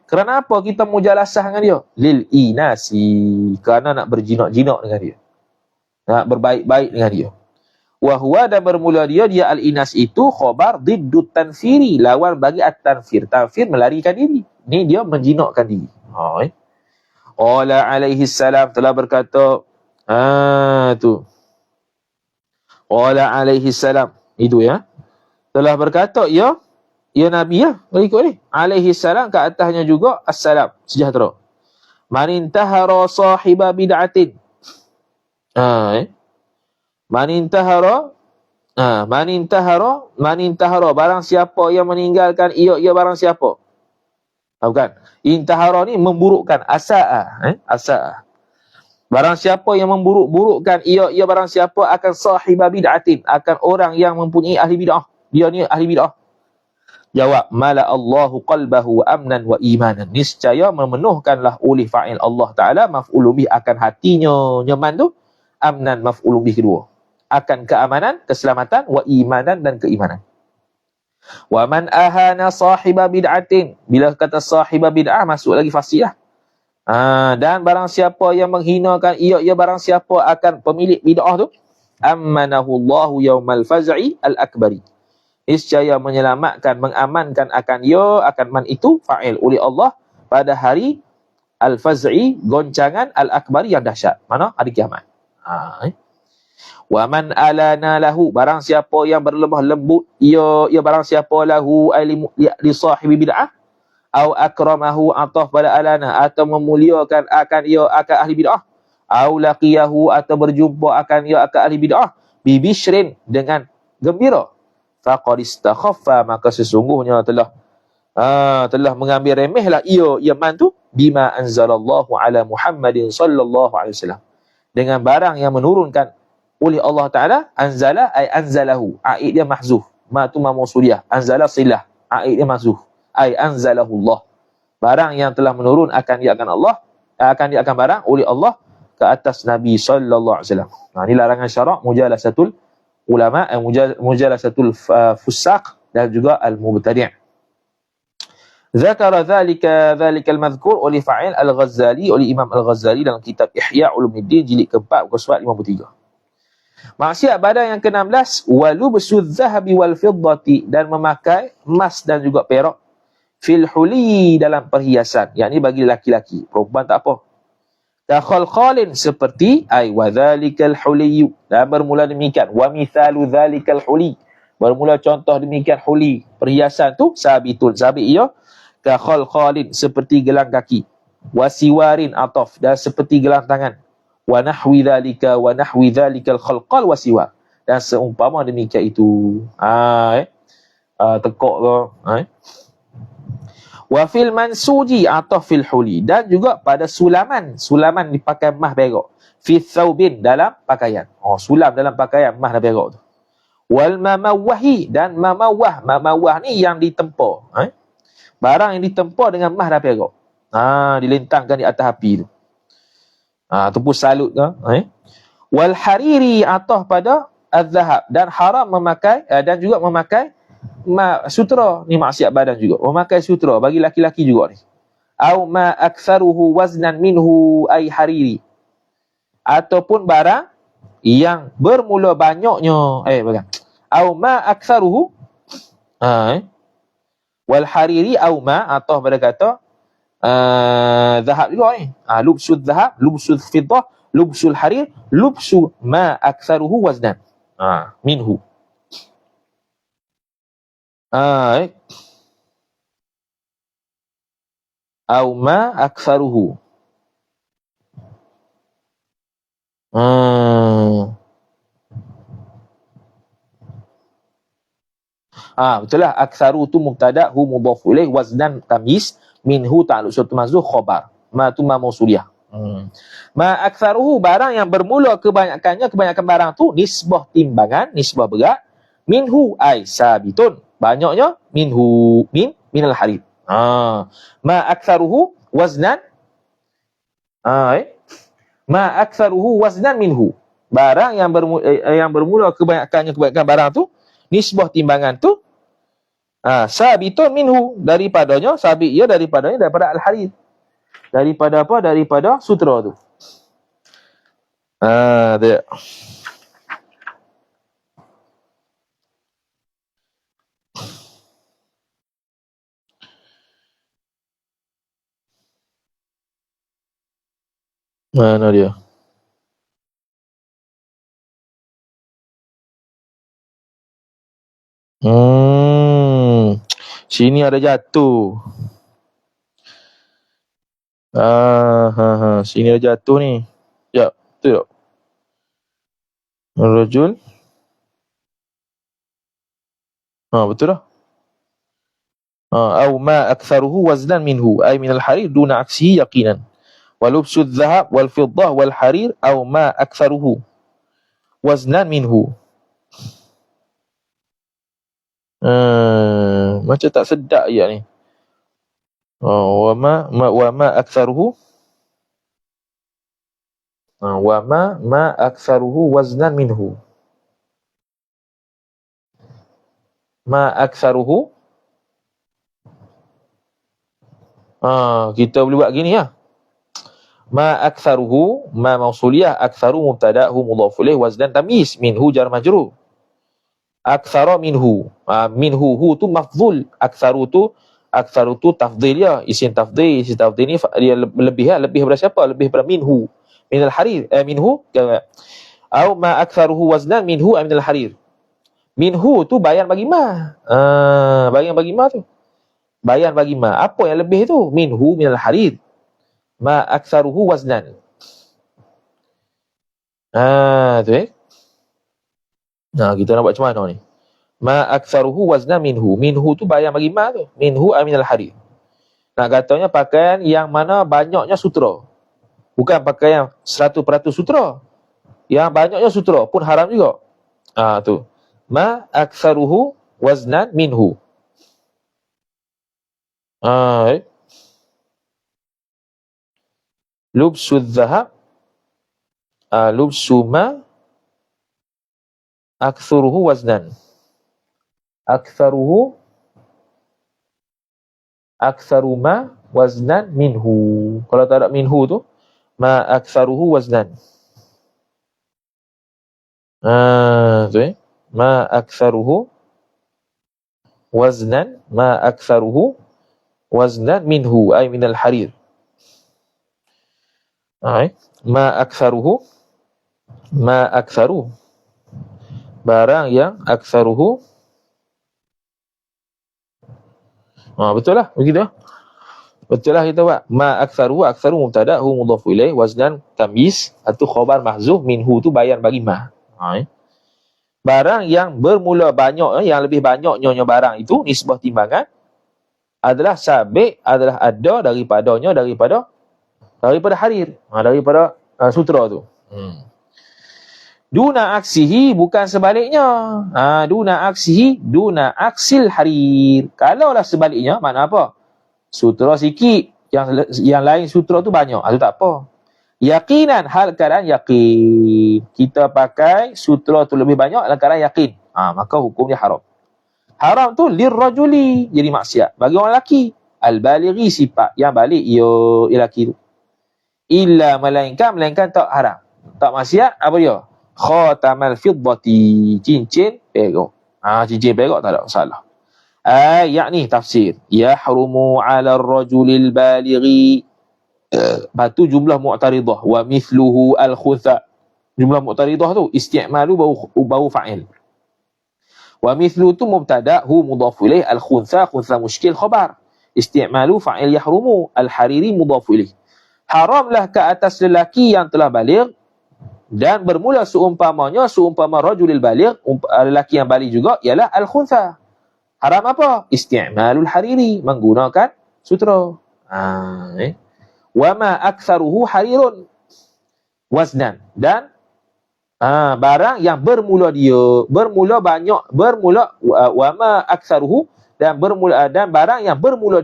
Kerana apa kita mujalasah dengan dia? Lil inasi, kerana nak berjinak-jinak dengan dia, nak berbaik-baik dengan dia. Wahwa, dan bermula dia al-inas itu khabar diddut tanfiri, lawan bagi at-tanfir. Tanfir melarikan diri. Ni dia menjinakkan diri. Qala alaihi salam, telah berkata Qala alaihi salam, itu ya, telah berkata ya Nabi ikut ni alaihi salam, ke atasnya juga assalam, sejahtera. Man intahara sahiba bid'atin, Man intahara, barang siapa yang meninggalkan ia barang siapa. Bukan. Intahara ni memburukkan, asa'a. Barang siapa yang memburuk-burukkan ia barang siapa akan sahiba bid'atin, akan orang yang mempunyai ahli bid'ah. Dia ni ahli bid'ah. Jawab, mala Allahu qalbahu amnan wa imanan. Niscaya memenuhkanlah oleh fa'il Allah Ta'ala maf'ulun bih, akan hatinya nyaman tu, amnan maf'ulun bih kedua, akan keamanan, keselamatan, wa imanan, dan keimanan. Wa man ahana sahiba bid'atin, bila kata sahiba bid'ah masuk lagi fasih lah. Dan barang siapa yang menghinakan ia barang siapa akan pemilik bid'ah tu, ammanahu Allahu yaumal faz'i al-akbari. Niscaya menyelamatkan, mengamankan akan akan man itu, fa'il oleh Allah, pada hari al-faz'i, goncangan, al-akbari yang dahsyat. Mana? Hari kiamat. Wa man alana lahu, barang siapa yang berlemah lembut ia barang siapa lahu li sahibi bid'ah, au akramahu ataf pada alana, atau memuliakan akan ia akan ahli bid'ah, au laqiyahu atau berjumpa akan ia akan ahli bid'ah, bi bishrin dengan gembira, faqad istakhaffa, maka sesungguhnya telah mengambil remehlah ia man tu, bima anzalallahu ala Muhammadin sallallahu alaihi wasallam, dengan barang yang menurunkan oleh Allah Ta'ala. Anzala ay anzalahu, aid dia mahzuf, ma tu ma mausuliyah, anzala silah, aid dia mahzuf, ay anzalahu Allah, barang yang telah menurun akan dia akan Allah, akan barang oleh Allah ke atas Nabi sallallahu alaihi wasallam. Ini larangan syarak mujalasatul ulama, mujalasatul fusaq dan juga al-mubtadi'. Zakara dhalika al-madhkur oleh fa'il al-Ghazali, oleh Imam al-Ghazali dalam kitab Ihya Ulumuddin jilid ke-4 muka surat 53. Maksiat badan yang ke-16, walubsudz zahabi wal fiddati, dan memakai emas dan juga perak, fil huli, dalam perhiasan, yakni bagi lelaki-lelaki, perempuan tak apa. Takhalkhalin, seperti ay wa dzalikal huli, dan bermula demikian, wa mithalu dzalikal huli, bermula contoh demikian huli, perhiasan tu sabitun, sabit ia, takhalkhalin, seperti gelang kaki, wasiwarin ataf, dan seperti gelang tangan, wa nahwi dzalikal khalqal wasiwar, dan seumpama demikian itu. Tekok ke. Wa fil mansuji atau fil huli, dan juga pada sulaman dipakai emas perak, fi thawbin, dalam pakaian. Sulam dalam pakaian emas dan perak tu. Wal mamawwahi, dan mamawwah ni yang ditempa, barang yang ditempa dengan emas dan perak, dilentangkan di atas api tu. Tu pun salut ke. Wal hariri, atau pada az-zahab, dan haram memakai dan juga memakai sutra, ni maksiat badan juga, memakai sutra bagi laki-laki juga ni. Au ma aktsaruhu waznan minhu ay hariri, ataupun barang yang bermula banyaknya au ma aktsaruhu wal hariri, au ma, atau pada kata zahab juga ni. Lubsul zahab, lubsul fiddah, lubsul harir, lubsu ma aktsaruhu waznan minhu. Au ma aktsaruhu. Betul lah, aktsaru tu mubtada, hu mudhaf ilaih, waznan tamyiz, minhu ta'alluq suatu mazduh khabar, ma tu ma mausuliyah. Ma aktsaruhu, barang yang bermula kebanyakan barang tu, nisbah timbangan, nisbah berat, minhu ay sabitun, banyaknya, minhu minal harid. Ma aktsaruhu waznan, ma aktsaruhu waznan minhu, barang yang bermula kebanyakan barang tu, nisbah timbangan tu, sabitun minhu, daripadanya, sabit ia daripada al-harid, daripada apa? Daripada sutra tu. Dia. Mana dia? Sini ada jatuh. Sini ada jatuh ni. Ya, betul tak? Rajul. Betul dah. Au ma aktsaruhu waznan minhu ay min al-harir duna aksihi yaqinan. Wa lubsu adh-dhahab wal fiddah wal harir au ma aktsaruhu waznan minhu. Macam tak sedap ayat ni. Wa ma aktsaruhu wa ma aktsaruhu waznan minhu. Ma aktsaruhu. Kita boleh buat gini ya. Ma aktsaruhu, ma mausuliyah, aktsaru mubtada'hu mudhaf ilaih, waznan tamyiz, minhu jar majrur. Aktsara minhu. Minhu hu tu mafdhul, aktsaru tu tafdhil ya, isim tafdhil ni dia lebih daripada siapa? Lebih daripada minhu. Minal harir minhu Au ma aktsaruhu waznan minhu aminal harir. Minhu tu bayan bagi ma. Bayan bagi ma tu. Bayan bagi ma. Apa yang lebih tu? Minhu minal harir. Ma aktsaruhu waznan. Tu Nah, kita nak buat macam mana ni? Ma aktsaruhu waznan minhu. Minhu tu bayan bagi ma tu. Minhu aminal harir. Nak katanya pakaian yang mana banyaknya sutra. Bukan pakaian 100% sutra. Yang banyaknya sutra pun haram juga. Tu. Ma aktsaruhu waznan minhu. Lubsu dhahab. Lubsu ma aktsaruhu waznan. Aktsaruhu aktsaru ma waznan minhu. Kalau tak ada minhu tu, ma aktsaruhu waznan. Ma aktsaruhu waznan, ma aktsaruhu waznan minhu ay minal harir. Ma aktsaruhu, ma aktsaru, barang yang aktsaruhu. Betul lah, begitu. Betul lah kita buat. Ma aktsaru, aktsaru mubtada, hu mudhafu ilaih, waznan tamyiz atau khabar mahzuf, minhu tu bayan bagi ma. Barang yang bermula banyak, yang lebih banyaknya barang itu, nisbah timbangan, adalah sabik, adalah ada daripada harir, daripada sutra tu. Duna aksihi, bukan sebaliknya. Duna aksihi, duna aksil harir. Kalaulah sebaliknya, makna apa? Sutra sikit, yang lain sutra tu banyak. Itu tak apa. Yakinan, hal keadaan yakin. Kita pakai sutra tu lebih banyak dalam keadaan yakin. Maka hukumnya haram. Haram tu lirrajuli, jadi maksiat. Bagi orang lelaki. Al-balighi, sifat yang balik, ia lelaki tu. Illa melainkan tak haram. Tak maksiat, apa dia? Khatamal fiddati, cincin perak. Cincin perak tak ada masalah. Yakni tafsir. Yahrumu ala rajulil balighi. Batu jumlah mu'taridah. Wa mithluhu al-khutha. Jumlah mu'taridah tu isti'malu bau fa'il. Wa mithlu tu mubtada, hu mudhafu ilaih, al-khutha muskil khabar. Isti'malu fa'il yahrumu, al-hariri mudhafu ilaih. Haramlah ke atas lelaki yang telah baligh dan bermula seumpama rajulil baligh, lelaki yang baligh juga, ialah al-khuntha. Haram apa? Isti'malul hariri, menggunakan sutra. Wa ma aktsaruhu harirun waznan, dan barang yang bermula wa ma aktsaruhu, dan barang yang bermula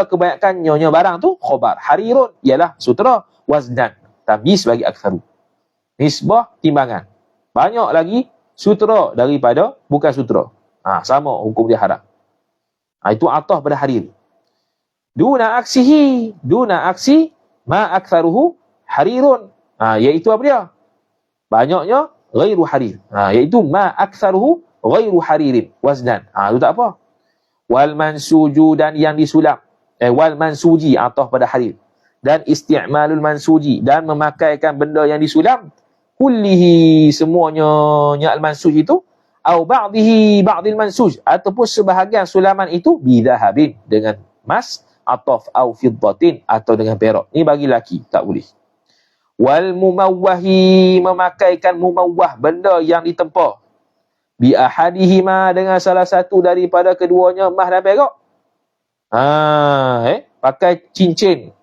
kebanyakannya barang tu khabar, harirun ialah sutra, waznan tamyiz bagi aktsaru, nisbah timbangan, banyak lagi sutra daripada bukan sutra. Sama hukum dia haram. Itu atah pada harir. Duna aksi ma aktsaruhu harirun, iaitu apa dia? Banyaknya ghairu harir, iaitu ma aktsaruhu ghairu haririn waznan. Itu tak apa. Wal mansuju, dan yang disulam, wal mansuji atah pada harir, dan isti'malul mansuji, dan memakaikan benda yang disulam, kullihi, semuanya al mansuj itu, au ba'dihi ba'dil mansuj, ataupun sebahagian sulaman itu, bidahabin, dengan emas, ataf au fiddatin, atau dengan perak. Ni bagi laki tak boleh. Wal mumawwahi, memakaikan mumawwah, benda yang ditempa, bi ahadihima, dengan salah satu daripada keduanya, emas dan perak. Pakai cincin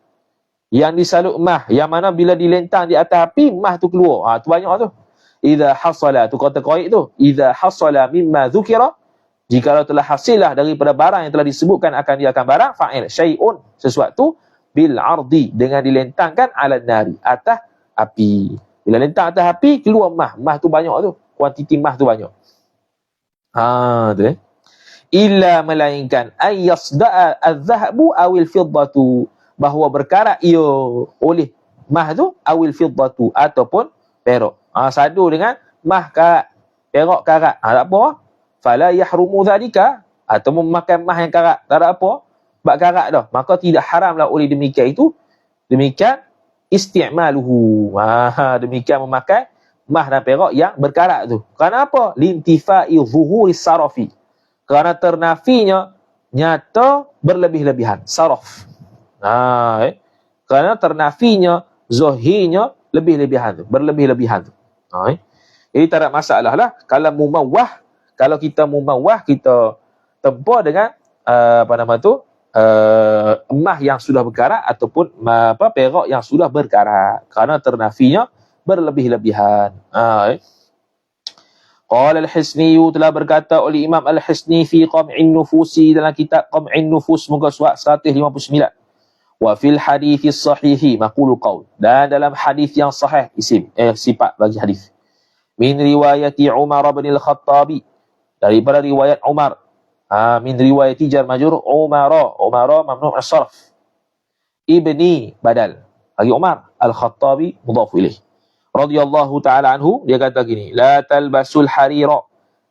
yang disalut emas, yang mana bila dilentang di atas api, emas tu keluar. Tu banyak tu. Idza hasala, tu kata qaid tu. Idza hasala mimma dzukira, jikalau telah hasillah daripada barang yang telah disebutkan akan dia akan barang, fa'il syai'un, sesuatu, bil ardi, dengan dilentangkan, ala nari, atas api. Bila lentang atas api, keluar emas. Emas tu banyak tu. Kuantiti emas tu banyak. Tu illa, melainkan ayyasda'a az-zahabu awil fiddatu, bahawa berkarat ia oleh emas tu, awil fiddatu, ataupun perak. Sadu dengan emas karat, perak karat, tak apa. Fala yahrumu dhalika, atau memakan emas yang karat, tak ada apa, bak karat dah, maka tidak haramlah oleh demikian itu, demikian isti'maluhu. Demikian memakai mah dan perak yang berkarat tu. Kenapa? Lintifai zuhuri sarafi. Kerana ternafinya nyata berlebih-lebihan. Saraf. Kerana ternafinya zahirnya lebih-lebihan tu. Berlebih-lebihan tu. Jadi tak ada masalah lah. Kalau mumawah, kalau kita mumawah, kita tempur dengan emas yang sudah berkarat ataupun perak yang sudah berkarat. Kerana ternafinya berlebih-lebihan. Qala al-Hisni, telah berkata oleh Imam al-Hisni fi Qam'in Nufusi, dalam kitab Qam'in Nufus muka surat 159. Wa fil hadithi sahihi maqulu qaul, dan dalam hadis yang sahih sifat bagi hadis. Min riwayati Umar bin al-Khattabi, daripada riwayat Umar. Min riwayati jar majrur Umar mamnu' as-sarf. Ibni badal bagi Umar, al-Khattabi mudhaf ilaih. Radhiyallahu ta'ala anhu, dia kata gini, la talbasul harira,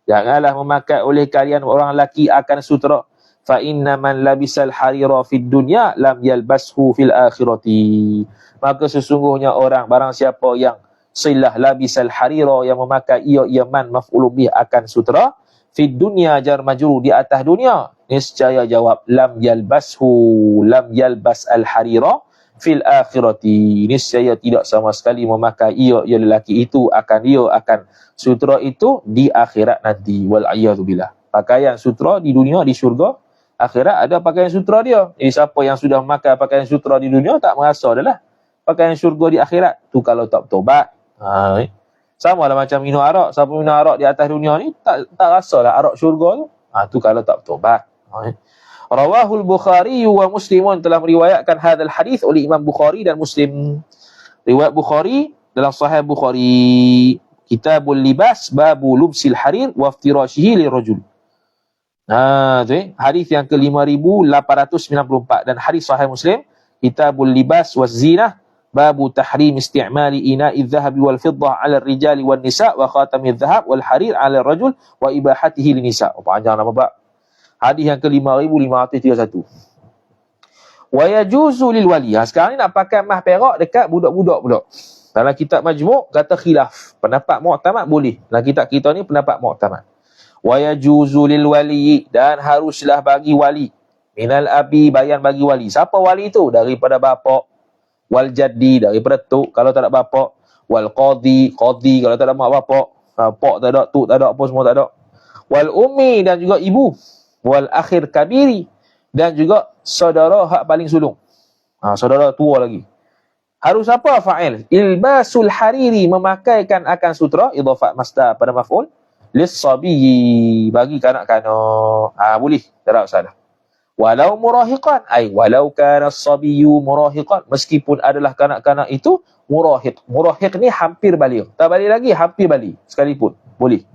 janganlah memakai oleh kalian orang lelaki akan sutera, fa inna man labisal harira fid dunya lam yalbashu fil akhirati. Maka sesungguhnya orang, barang siapa yang silah labisal harira, yang memakai ia man maf'ulun bih akan sutera, fid dunya jar majrur di atas dunia, niscaya jawab lam yalbas al harira fil akhirati, niscaya tidak sama sekali memakai ia lelaki itu akan sutera itu di akhirat nanti. Wal a'yadu billah. Pakaian sutera di dunia, di syurga, akhirat ada pakaian sutera dia. Siapa yang sudah memakai pakaian sutera di dunia tak merasa adalah pakaian syurga di akhirat tu kalau tak bertobat. Sama lah macam minum arak. Siapa minum arak di atas dunia ni tak rasalah arak syurga tu. Tu kalau tak bertobat. Rawahul Bukhari wa Muslimun, telah meriwayatkan hadal hadis oleh Imam Bukhari dan Muslim. Riwayat Bukhari dalam Sahih Bukhari, Kitabul Libas, babu lubsil harir wa iftirashihi lirajul. Hadis yang ke-5894, dan hadis Sahih Muslim, Kitabul Libas wa Zinah, babu tahrim isti'mali ina'i dhahabi wal fiddah 'ala ar-rijali wan nisa' wa khatami dhahab wal harir 'ala ar-rajul wa ibahatihi lin nisa'. Panjang nama bab. Hadis yang ke-5531. Wa yajuzu lil wali. Sekarang ni nak pakai mah perak dekat budak-budak pula. Dalam kitab Majmu' kata khilaf. Pendapat mu'tamad boleh. Dalam kitab kita ni pendapat mu'tamad. Wa yajuzu lil wali, dan haruslah bagi wali. Minal abi, bayan bagi wali. Siapa wali tu? Daripada bapa. Wal jaddi, daripada tok kalau tak ada bapa. Wal qadi kalau tak ada mak bapa. Pak tak ada, tok tak ada, apa semua tak ada. Wal ummi, dan juga ibu. Wal akhir kabiri, dan juga saudara hak paling sulung. Saudara tua lagi. Harus apa fa'il? Ilbasul hariri, memakaikan akan sutera, idhafat masdar pada maf'ul, lis-sabiyyi, bagi kanak-kanak. Boleh, tak ada masalah. Walau murahiqan, walau kana as-sabiyyu murahiqan, meskipun adalah kanak-kanak itu murahiq. Murahiq ni hampir baligh. Tak baligh lagi, hampir baligh sekalipun. Boleh.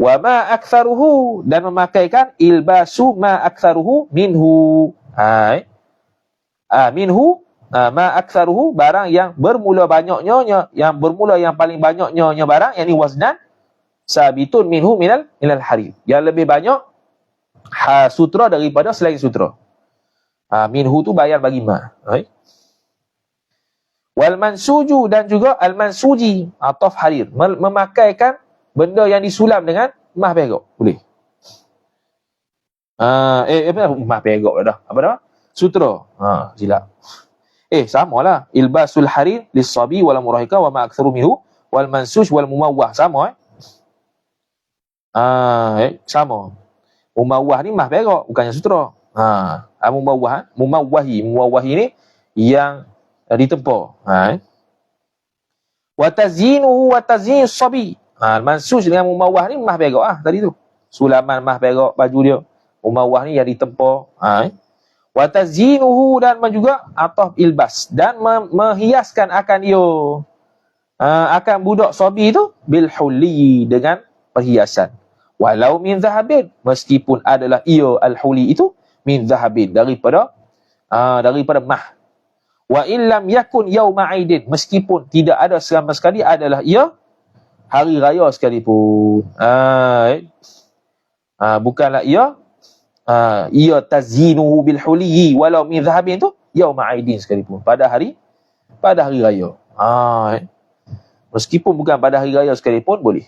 Wa ma aktsaruhu, dan memakaikan ilbasu ma aktsaruhu minhu. Minhu ma aktsaruhu, barang yang bermula banyaknya, yang paling banyaknya barang, yakni waznan sabitun minhu minal harir, yang lebih banyak sutra daripada selain sutra. Minhu tu bayar bagi ma. Wal mansuju, dan juga al mansuji, ataf harir, memakaikan benda yang disulam dengan mah perak. Boleh. Mah perak dah. Apa nama? Sutra. Silap. Samalah. Ilbasul harir lis-sabi wal murahika wa ma aktsaru minhu wal mansuj wal mumawwah. Sama sama. Mumawwah ni mah perak, bukannya sutra. Mumawwahi ni yang ditempa. Wa tazyinuhu wa tazyinus sabi. Mansuj dengan mumawah ni mah perak tadi tu. Sulaman mah perak baju dia. Mumawah ni yang ditempa. Wa tazyinuhu, dan juga ataf ilbas, dan menghiaskan akan dia, akan budak sabi tu, bil hulli, dengan perhiasan. Walau min zahabin, meskipun adalah ia al-huli itu min zahabin, daripada mah. Wa illam yakun yauma aidin, meskipun tidak ada sama sekali adalah ia hari raya sekalipun. Bukanlah ia tazyinuhu bil huliyi walau min dhahabin tu yauma aidin sekalipun, pada hari pada hari raya. Meskipun bukan pada hari raya sekalipun boleh.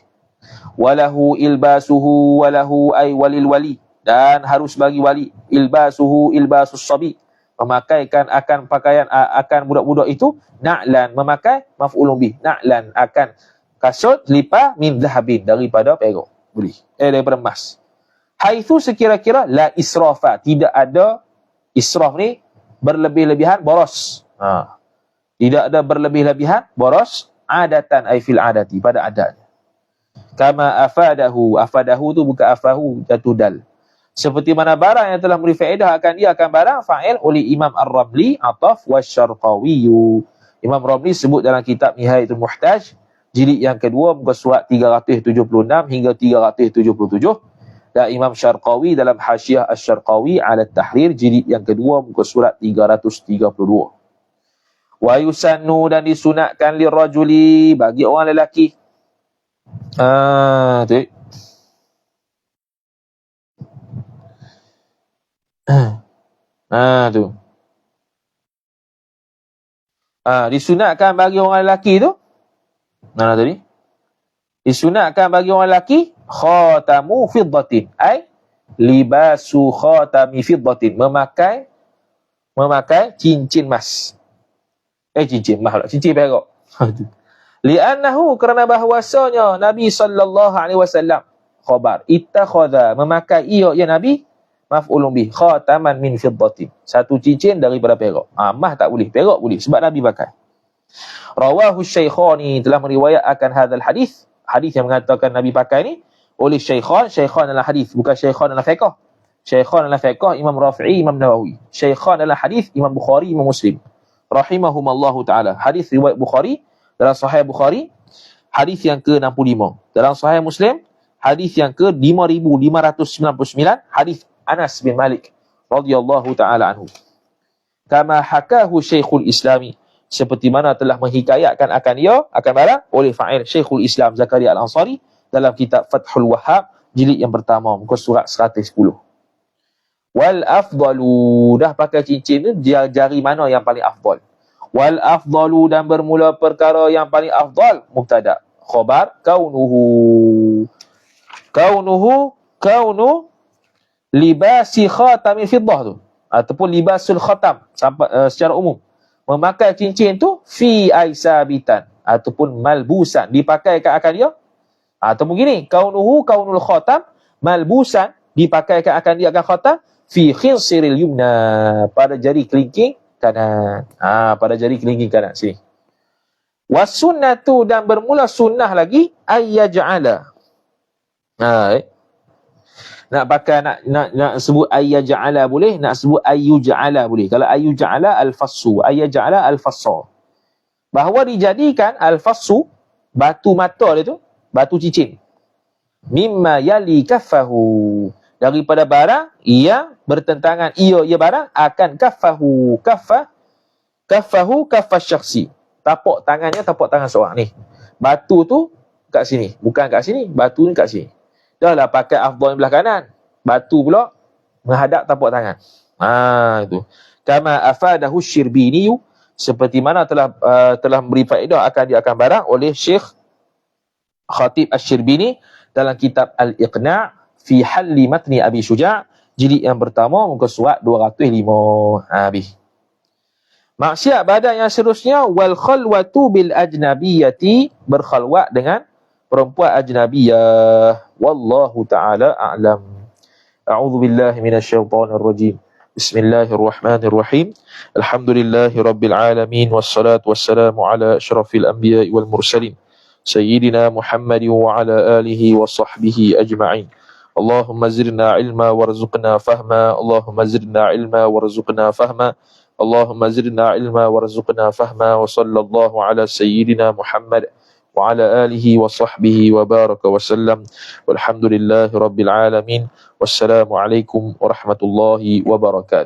Walahu ilbasuhu walahu ay walil wali, dan harus bagi wali. Ilbasuhu ilbasus sabi, memakaikan akan pakaian akan budak-budak itu, na'lan, memakai maf'ulun bih, na'lan, akan kasut lipa min zahabin, daripada perak, boleh, daripada emas. Haitsu sekira-kira la israfa, tidak ada israf ni berlebih-lebihan, boros. Tidak ada berlebih-lebihan, boros, adatan ay fil adati, pada adat. Kama afadahu, afadahu tu bukan afahu, jatuh dal. Seperti mana barang yang telah memberi faedah akan dia, akan barang fa'il oleh Imam Ar-Ramli, Ataf wasyarqawi. Imam Ramli sebut dalam kitab Nihayatul Muhtaj, jilid yang kedua, muka surat 376 hingga 377. Dan Imam Syarqawi dalam Hasyiah Asy-Syarqawi ala Tahrir, jilid yang kedua, muka surat 332. Wa yusannu, dan disunatkan lirajuli, bagi orang lelaki. Tu. Tu. Disunatkan bagi orang lelaki tu. Mana tadi? Disunatkan bagi orang lelaki khatamu fiddatin, ai libasu khatami fiddatin, memakai cincin emas. Cincin mahal, cincin perak. Li'annahu, kerana bahwasanya Nabi sallallahu alaihi wasallam, khabar ittakhadha, memakai ia ya Nabi, maf'ulun bih, khataman min fiddatin, satu cincin daripada perak. Mah tak boleh, perak boleh sebab Nabi pakai. Rawahu Syaikhani, telah meriwayatkan hadzal hadis, hadis yang mengatakan Nabi pakai ni oleh Syaikhan. Syaikhan dalam hadis, bukan Syaikhan dalam fiqh. Syaikhan dalam fiqh Imam Rafi'i, Imam Nawawi. Syaikhan dalam hadis Imam Bukhari, Imam Muslim rahimahumallahu taala. Hadis riwayat Bukhari dalam Sahih Bukhari, hadis yang ke-65. Dalam Sahih Muslim, hadis yang ke-5599, hadis Anas bin Malik radhiyallahu taala anhu. Kama hakahu Syekhul Islami, seperti mana telah menghikayatkan akan dia, akan barang oleh fa'il Syekhul Islam Zakaria Al-Ansari dalam kitab Fathul Wahhab, jilid yang pertama, muka surat 110. Wal afdalu, dah pakai cincin tu, jari mana yang paling afdal? Wal afdalu, dan bermula perkara yang paling afdal, mubtada, khabar kaunu libasi khatami fiddah tu, ataupun libasul khatam secara umum, memakai cincin tu fi aisabitan, ataupun malbusan, dipakai akan dia, ataupun gini, kaunul khatam malbusan, dipakai akan dia akan khatam fi khinsiril yumna, pada jari kelingking kanan. Pada jari kelingking kanan sini. Wasunnatu, dan bermula sunnah lagi, ayyaj'ala. Nak pakai nak sebut ayyaj'ala boleh, nak sebut ayyuj'ala boleh. Kalau ayyuj'ala al-fassu, ayyaj'ala al-fassa, bahawa dijadikan al-fassu, batu mata dia tu, batu cincin, mimma yali kaffahu, daripada barang yang bertentangan ia barang akan kaffahu syakhsi, tapak tangannya, tapak tangan seorang ni. Batu tu kat sini, bukan kat sini, batu ni kat sini. Dah lah pakai afdal belah kanan, batu pula menghadap tapak tangan. Itu. Kama afadahu Syirbini, seperti mana telah memberi faedah akan dia akan barang oleh Syekh Khatib Asy-Syirbini dalam kitab Al-Iqna' fi halli matni Abi Syuja', jilid yang pertama, muka surat 205. Habis. Maksiat badan yang seterusnya, wal khalwatu bil ajnabiyyati, berkhalwat dengan perempuan ajnabiyah. Wallahu ta'ala a'lam. A'udzu billahi minasyaitonir rajim. Bismillahirrahmanirrahim. Alhamdulillahi rabbil alamin, wassalatu wassalamu ala asyrafil anbiya'i wal mursalin, sayyidina Muhammadin wa ala alihi wa sahbihi ajma'in. Allahumma zidna ilma warzuqna fahma. Allahumma zidna ilma warzuqna fahma. Allahumma zidna ilma warzuqna fahma. Wa sallallahu ala sayyidina Muhammad wa ala alihi wa sahbihi wa baraka wa sallam. Walhamdulillahi rabbil alamin. Wassalamu alaikum warahmatullahi wabarakatuh.